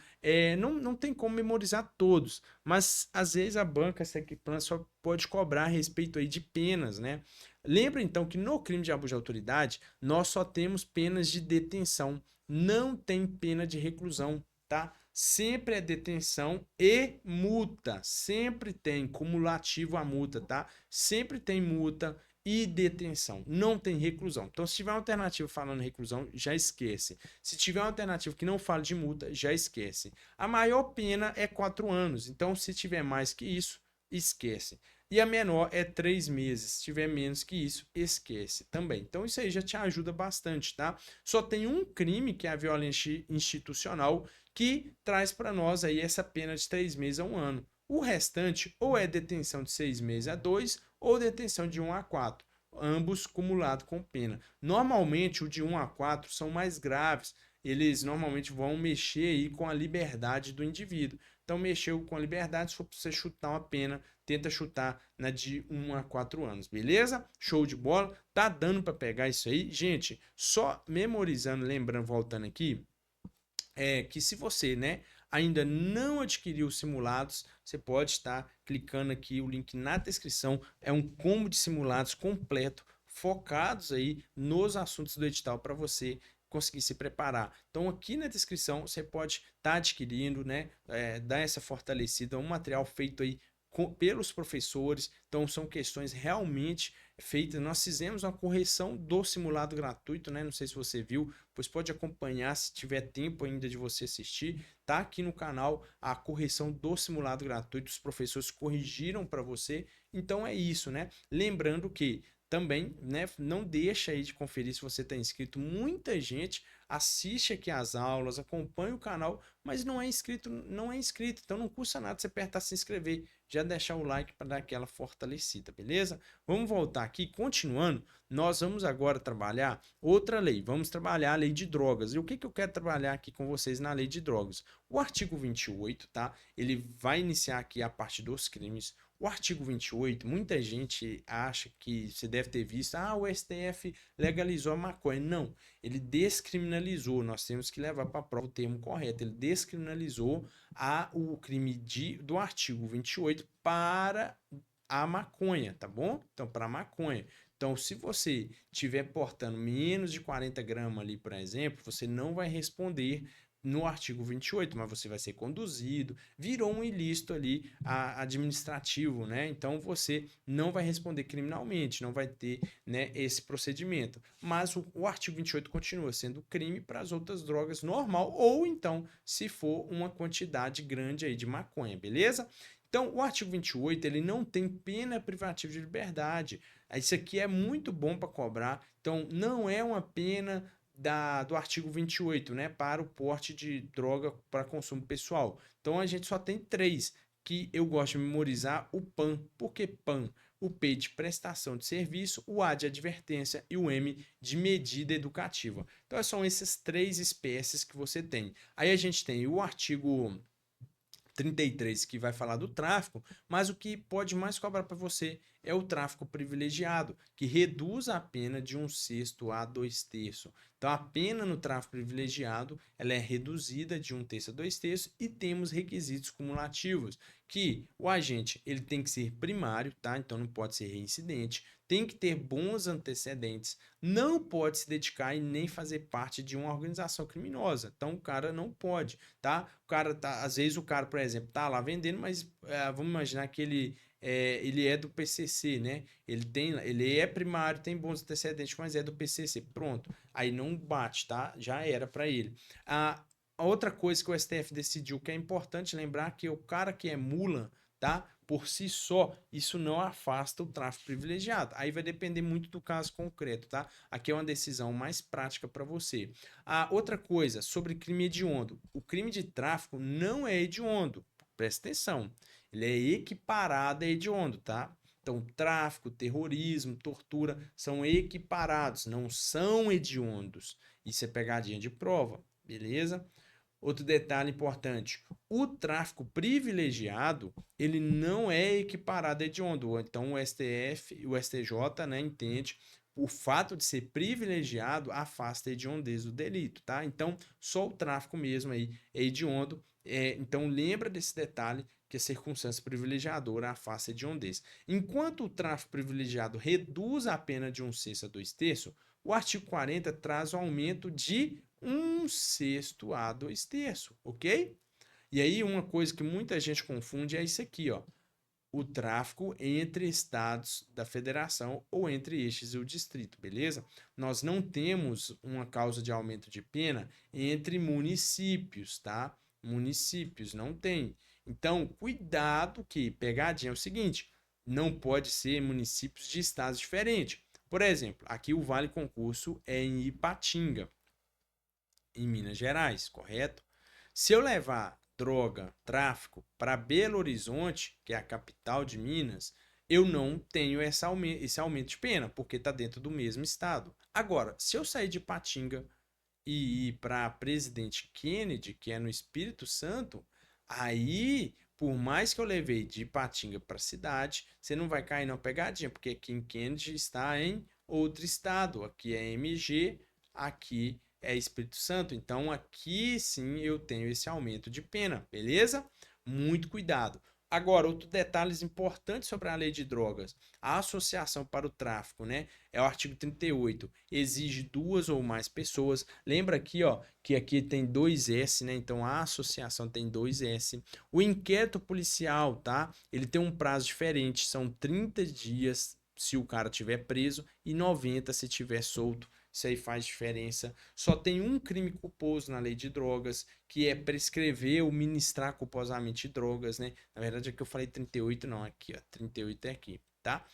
não tem como memorizar todos, mas às vezes a banca Secplan só pode cobrar a respeito aí de penas, né? Lembra então que no crime de abuso de autoridade nós só temos penas de detenção, não tem pena de reclusão, tá? Sempre é detenção e multa, sempre tem cumulativo a multa, tá? Sempre tem multa e detenção, não tem reclusão. Então, se tiver uma alternativa falando reclusão, já esquece. Se tiver uma alternativa que não fale de multa, já esquece. A maior pena é 4 anos, então se tiver mais que isso, esquece. E a menor é 3 meses. Se tiver menos que isso, esquece também. Então, isso aí já te ajuda bastante, tá? Só tem um crime, que é a violência institucional, que traz para nós aí essa pena de 3 meses a 1 ano. O restante, ou é detenção de 6 meses a 2, ou detenção de 1 a 4, ambos cumulados com pena. Normalmente, o de 1 a 4 são mais graves, eles normalmente vão mexer aí com a liberdade do indivíduo. Então, mexeu com a liberdade, se for para você chutar uma pena, tenta chutar na de 1 a 4 anos, beleza? Show de bola? Tá dando para pegar isso aí? Gente, só memorizando, lembrando, voltando aqui, que se você, né, ainda não adquiriu os simulados, você pode estar clicando aqui, o link na descrição, é um combo de simulados completo, focados aí nos assuntos do edital para você conseguir se preparar. Então aqui na descrição você pode estar adquirindo, né, dar essa fortalecida, um material feito aí pelos professores, então são questões realmente feitas. Nós fizemos uma correção do simulado gratuito, né? Não sei se você viu, pois pode acompanhar se tiver tempo ainda de você assistir. Tá aqui no canal a correção do simulado gratuito, os professores corrigiram para você. Então é isso, né? Lembrando que também, né, não deixa aí de conferir se você está inscrito. Muita gente assiste aqui as aulas, acompanha o canal, mas não é inscrito, não é inscrito. Então não custa nada você apertar se inscrever, já deixar o like para dar aquela fortalecida, beleza? Vamos voltar aqui, continuando, nós vamos agora trabalhar outra lei, vamos trabalhar a lei de drogas. E o que eu quero trabalhar aqui com vocês na lei de drogas? O artigo 28, tá? Ele vai iniciar aqui a parte dos crimes. O artigo 28, muita gente acha que você deve ter visto, o STF legalizou a maconha. Não, ele descriminalizou, nós temos que levar para a prova o termo correto, ele descriminalizou o crime do artigo 28 para a maconha, tá bom? Então, para a maconha. Então, se você estiver portando menos de 40 gramas ali, por exemplo, você não vai responder no artigo 28, mas você vai ser conduzido, virou um ilícito ali administrativo, né? Então você não vai responder criminalmente, não vai ter, né, esse procedimento. Mas o artigo 28 continua sendo crime para as outras drogas normal, ou então se for uma quantidade grande aí de maconha, beleza? Então, o artigo 28, ele não tem pena privativa de liberdade. Isso aqui é muito bom para cobrar. Então, não é uma pena do artigo 28, né, para o porte de droga para consumo pessoal. Então, a gente só tem 3, que eu gosto de memorizar: o PAN. Por que PAN? O P de prestação de serviço, o A de advertência e o M de medida educativa. Então, são essas 3 espécies que você tem. Aí a gente tem o artigo 33, que vai falar do tráfico, mas o que pode mais cobrar para você é o tráfico privilegiado, que reduz a pena de 1/6 a 2/3. Então, a pena no tráfico privilegiado ela é reduzida de 1/3 a 2/3 e temos requisitos cumulativos, que o agente ele tem que ser primário, tá? Então, não pode ser reincidente, tem que ter bons antecedentes, não pode se dedicar e nem fazer parte de uma organização criminosa. Então o cara não pode, tá? O cara tá, às vezes o cara, por exemplo, tá lá vendendo, mas vamos imaginar que ele é do PCC, né? Ele é primário, tem bons antecedentes, mas é do PCC. Pronto, aí não bate, tá? Já era para ele. A outra coisa que o STF decidiu que é importante lembrar que o cara que é mula, tá? Por si só, isso não afasta o tráfico privilegiado. Aí vai depender muito do caso concreto, tá? Aqui é uma decisão mais prática para você. A outra coisa sobre crime hediondo. O crime de tráfico não é hediondo. Presta atenção. Ele é equiparado a hediondo, tá? Então, tráfico, terrorismo, tortura são equiparados, não são hediondos. Isso é pegadinha de prova, beleza? Outro detalhe importante, o tráfico privilegiado, ele não é equiparado a hediondo. Então o STF e o STJ, né, entende o fato de ser privilegiado afasta a hediondez do delito, tá? Então só o tráfico mesmo aí é hediondo. Então lembra desse detalhe que a circunstância privilegiadora afasta a hediondez. Enquanto o tráfico privilegiado reduz a pena de 1/6 a 2/3, o artigo 40 traz o aumento de 1/6 a 2/3, ok? E aí uma coisa que muita gente confunde é isso aqui, ó. O tráfico entre estados da federação ou entre estes e o distrito, beleza? Nós não temos uma causa de aumento de pena entre municípios, tá? Municípios não tem. Então, cuidado que pegadinha é o seguinte, não pode ser municípios de estados diferentes. Por exemplo, aqui o Vale Concurso é em Ipatinga, em Minas Gerais, correto? Se eu levar droga, tráfico para Belo Horizonte, que é a capital de Minas, eu não tenho esse aumento de pena, porque está dentro do mesmo estado. Agora, se eu sair de Patinga e ir para Presidente Kennedy, que é no Espírito Santo, aí, por mais que eu levei de Ipatinga para a cidade, você não vai cair na pegadinha, porque aqui em Kennedy está em outro estado. Aqui é MG, aqui é Espírito Santo. Então, aqui sim eu tenho esse aumento de pena, beleza? Muito cuidado. Agora, outro detalhe importante sobre a lei de drogas. A associação para o tráfico, né? É o artigo 38. Exige duas ou mais pessoas. Lembra aqui, ó, que aqui tem 2S, né? Então a associação tem 2S. O inquérito policial, tá? Ele tem um prazo diferente. São 30 dias se o cara tiver preso e 90 se tiver solto. Isso aí faz diferença. Só tem um crime culposo na lei de drogas, que é prescrever ou ministrar culposamente drogas, né? Na verdade, aqui eu falei 38, não, aqui, ó, 38 é aqui, tá?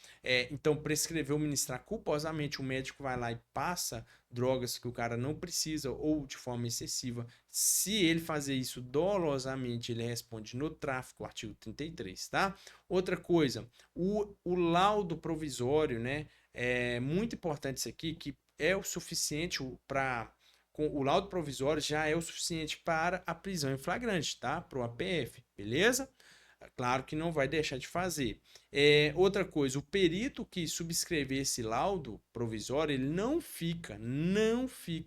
Então, prescrever ou ministrar culposamente, o médico vai lá e passa drogas que o cara não precisa ou de forma excessiva. Se ele fazer isso dolosamente, ele responde no tráfico, artigo 33, tá? Outra coisa, o laudo provisório, né? É muito importante isso aqui, que é o suficiente para o laudo provisório já é o suficiente para a prisão em flagrante, tá? Para o APF, beleza? Claro que não vai deixar de fazer. Outra coisa, o perito que subscrever esse laudo provisório, ele não fica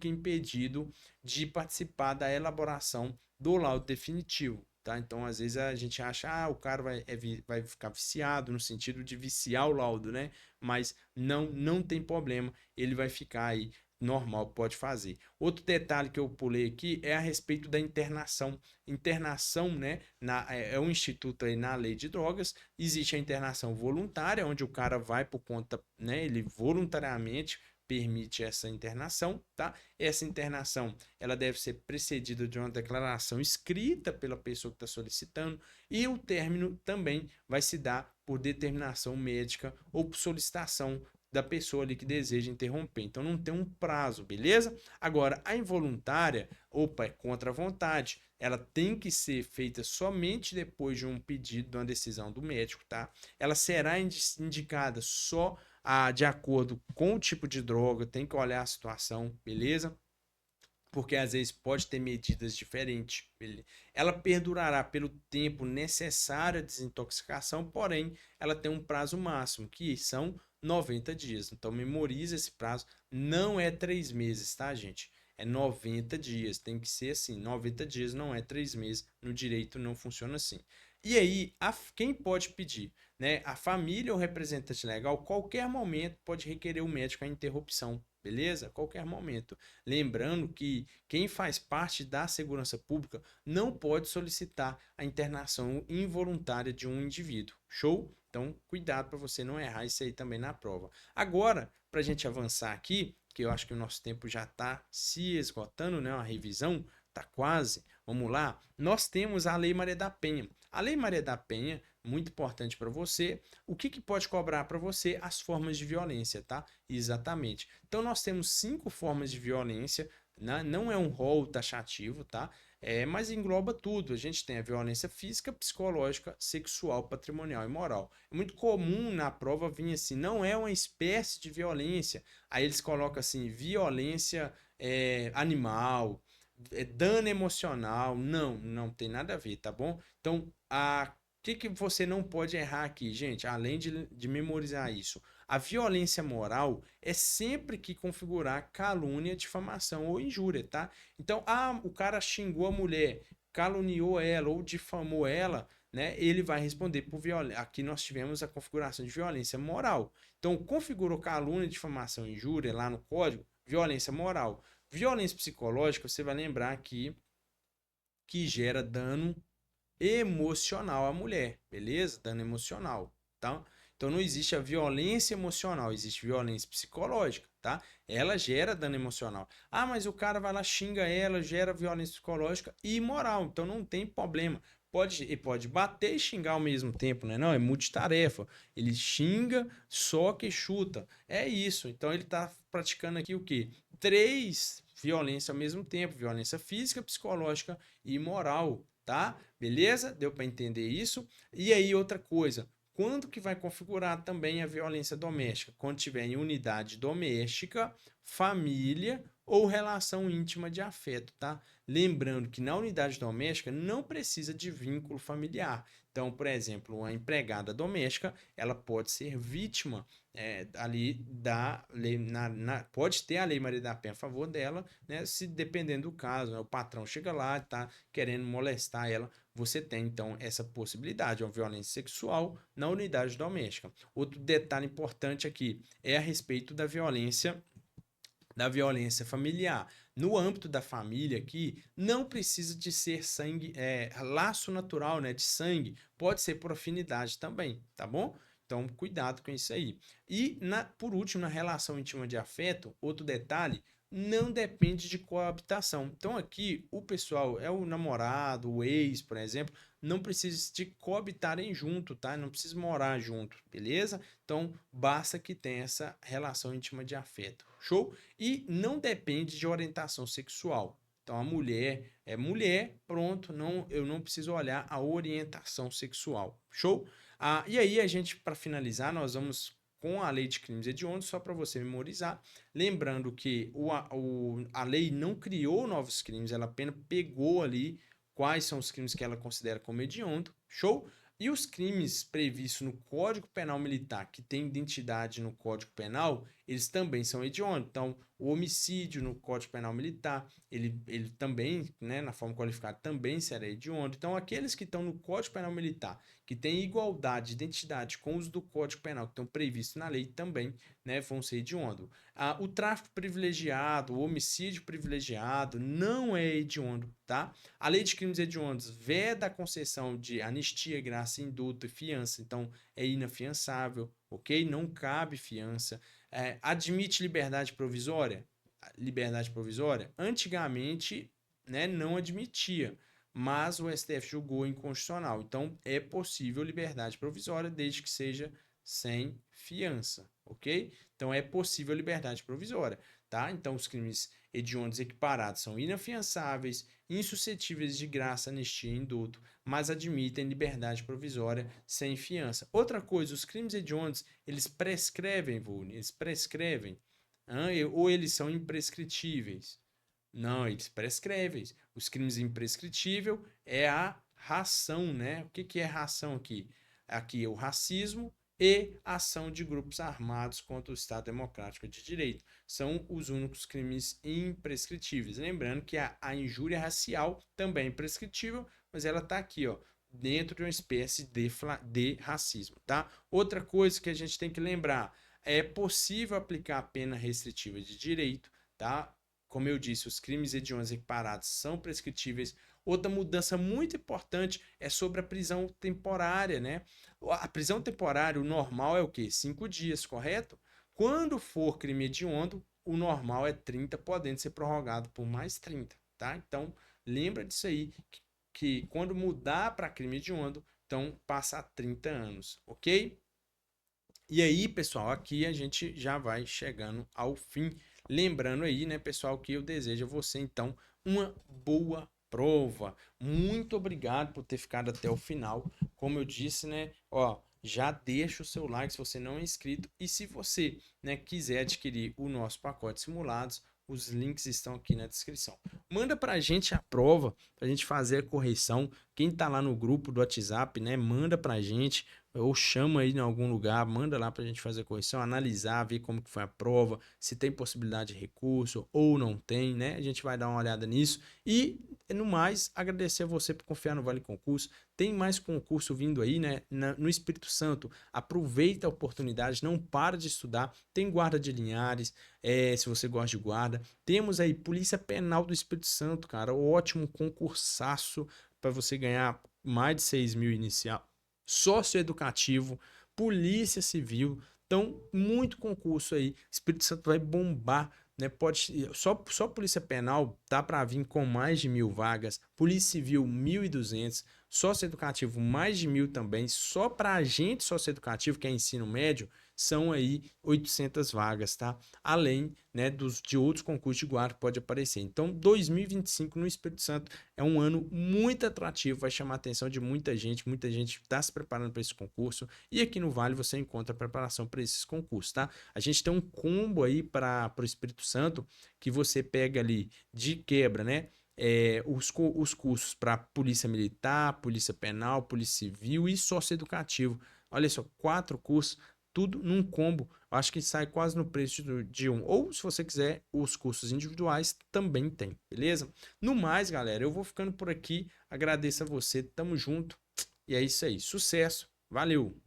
impedido de participar da elaboração do laudo definitivo. Tá? Então, às vezes a gente acha, o cara vai ficar viciado, no sentido de viciar o laudo, né? Mas não tem problema, ele vai ficar aí normal, pode fazer. Outro detalhe que eu pulei aqui é a respeito da internação. Internação, né? É um instituto aí na lei de drogas, existe a internação voluntária, onde o cara vai por conta, né? Ele voluntariamente permite essa internação, tá? Essa internação, ela deve ser precedida de uma declaração escrita pela pessoa que está solicitando e o término também vai se dar por determinação médica ou por solicitação da pessoa ali que deseja interromper. Então não tem um prazo, beleza? Agora, a involuntária, opa, é contra a vontade. Ela tem que ser feita somente depois de um pedido, de uma decisão do médico, tá? Ela será indicada só de acordo com o tipo de droga, tem que olhar a situação, beleza? Porque às vezes pode ter medidas diferentes. Ela perdurará pelo tempo necessário à desintoxicação, porém, ela tem um prazo máximo, que são 90 dias. Então, memoriza esse prazo. Não é 3 meses, tá, gente? É 90 dias. Tem que ser assim. 90 dias não é 3 meses. No direito não funciona assim. E aí, quem pode pedir? Né? A família ou representante legal, qualquer momento pode requerer o médico a interrupção, beleza? Qualquer momento. Lembrando que quem faz parte da segurança pública não pode solicitar a internação involuntária de um indivíduo. Show? Então, cuidado para você não errar isso aí também na prova. Agora, para a gente avançar aqui, que eu acho que o nosso tempo já está se esgotando, né? A revisão está quase. Vamos lá. Nós temos a Lei Maria da Penha. A Lei Maria da Penha, muito importante para você. O que pode cobrar para você? As formas de violência, tá? Exatamente. Então, nós temos 5 formas de violência, né? Não é um rol taxativo, tá? Mas engloba tudo. A gente tem a violência física, psicológica, sexual, patrimonial e moral. É muito comum na prova vir assim, não é uma espécie de violência. Aí eles colocam assim, violência animal, dano emocional. Não, não tem nada a ver, tá bom? Então, que você não pode errar aqui, gente? Além de memorizar isso, a violência moral é sempre que configurar calúnia, difamação ou injúria, tá? Então, o cara xingou a mulher, caluniou ela ou difamou ela, né? Ele vai responder por violência. Aqui nós tivemos a configuração de violência moral. Então, configurou calúnia, difamação, injúria lá no código, violência moral. Violência psicológica, você vai lembrar aqui que gera dano emocional à mulher, beleza? Dano emocional, tá? Então não existe a violência emocional, existe violência psicológica, tá? Ela gera dano emocional. Ah, mas o cara vai lá, xinga ela, gera violência psicológica e moral, então não tem problema. Ele pode bater e xingar ao mesmo tempo, né? Não, é multitarefa. Ele xinga, soca e chuta. É isso. Então ele está praticando aqui o quê? 3 violências ao mesmo tempo: violência física, psicológica e moral, tá? Beleza? Deu para entender isso? E aí, outra coisa, quando que vai configurar também a violência doméstica? Quando tiver em unidade doméstica, família ou relação íntima de afeto, tá? Lembrando que na unidade doméstica não precisa de vínculo familiar. Então, por exemplo, uma empregada doméstica, ela pode ser vítima ali da lei, pode ter a Lei Maria da Penha a favor dela, né? Se dependendo do caso, né? O patrão chega lá e tá querendo molestar ela, você tem então essa possibilidade, uma violência sexual na unidade doméstica. Outro detalhe importante aqui é a respeito da violência familiar. No âmbito da família aqui, não precisa de ser sangue, laço natural, né, de sangue, pode ser por afinidade também, tá bom? Então, cuidado com isso aí. E, por último, na relação íntima de afeto, outro detalhe, não depende de coabitação. Então, aqui, o pessoal, é o namorado, o ex, por exemplo, não precisa de coabitarem junto, tá? Não precisa morar junto, beleza? Então, basta que tenha essa relação íntima de afeto. Show? E não depende de orientação sexual. Então a mulher é mulher, pronto, não, eu não preciso olhar a orientação sexual. Show? E aí a gente, para finalizar, nós vamos com a lei de crimes hediondos, só para você memorizar. Lembrando que a lei não criou novos crimes, ela apenas pegou ali quais são os crimes que ela considera como hediondo. Show? E os crimes previstos no Código Penal Militar, que tem identidade no Código Penal, eles também são hediondos. Então, o homicídio no Código Penal Militar, ele também, né, na forma qualificada, também será hediondo. Então, aqueles que estão no Código Penal Militar, que têm igualdade de identidade com os do Código Penal, que estão previstos na lei, também, né, vão ser hediondos. O tráfico privilegiado, o homicídio privilegiado, não é hediondo, tá? A lei de crimes hediondos veda a concessão de anistia, graça, indulto e fiança, então é inafiançável, ok? Não cabe fiança. Admite liberdade provisória? Liberdade provisória? Antigamente, né, não admitia, mas o STF julgou inconstitucional. Então, é possível liberdade provisória desde que seja sem fiança, ok? Então, é possível liberdade provisória, tá? Então, os crimes hediondos equiparados são inafiançáveis, insuscetíveis de graça, anistia e indulto, mas admitem liberdade provisória sem fiança. Outra coisa, os crimes hediondos, eles prescrevem, Vune, eles prescrevem, ou eles são imprescritíveis? Não, eles prescrevem. Os crimes imprescritíveis é a ração, né? O que é ração aqui? Aqui é o racismo e ação de grupos armados contra o Estado Democrático de Direito. São os únicos crimes imprescritíveis. Lembrando que a injúria racial também é imprescritível, mas ela está aqui, ó, dentro de uma espécie de racismo, tá? Outra coisa que a gente tem que lembrar, é possível aplicar a pena restritiva de direito, tá? Como eu disse, os crimes hediondos equiparados são prescritíveis. Outra mudança muito importante é sobre a prisão temporária, né? A prisão temporária, o normal é o quê? 5 dias, correto? Quando for crime hediondo, o normal é 30, podendo ser prorrogado por mais 30, tá? Então, lembra disso aí, que quando mudar para crime hediondo, então passa a 30 anos, ok? E aí, pessoal, aqui a gente já vai chegando ao fim. Lembrando aí, né, pessoal, que eu desejo a você, então, uma boa prova. Muito obrigado por ter ficado até o final. Como eu disse, né, ó, já deixa o seu like se você não é inscrito. E se você, né, quiser adquirir o nosso pacote de simulados, os links estão aqui na descrição. Manda pra gente a prova, pra gente fazer a correção. Quem tá lá no grupo do WhatsApp, né, manda pra gente ou chama aí em algum lugar, manda lá para a gente fazer a correção, analisar, ver como que foi a prova, se tem possibilidade de recurso ou não tem, né? A gente vai dar uma olhada nisso e, no mais, agradecer a você por confiar no Vale Concurso. Tem mais concurso vindo aí, né? No Espírito Santo, aproveita a oportunidade, não para de estudar. Tem guarda de Linhares, se você gosta de guarda. Temos aí Polícia Penal do Espírito Santo, cara, ótimo concursaço para você ganhar mais de 6 mil inicial, socioeducativo, polícia civil. Então, muito concurso aí. Espírito Santo vai bombar, né? Pode, só polícia penal dá para vir com mais de 1.000 vagas, polícia civil 1.200, socioeducativo mais de 1.000 também. Só para agente socioeducativo, que é ensino médio, são aí 800 vagas, tá? Além, né, de outros concursos de guarda que pode aparecer. Então, 2025 no Espírito Santo é um ano muito atrativo, vai chamar a atenção de muita gente está se preparando para esse concurso e aqui no Vale você encontra preparação para esses concursos, tá? A gente tem um combo aí para o Espírito Santo que você pega ali de quebra, né? Os cursos para Polícia Militar, Polícia Penal, Polícia Civil e Socioeducativo. Olha só, 4 cursos, tudo num combo. Acho que sai quase no preço de um. Ou, se você quiser, os cursos individuais também tem, beleza? No mais, galera, eu vou ficando por aqui. Agradeço a você, tamo junto. E é isso aí. Sucesso. Valeu!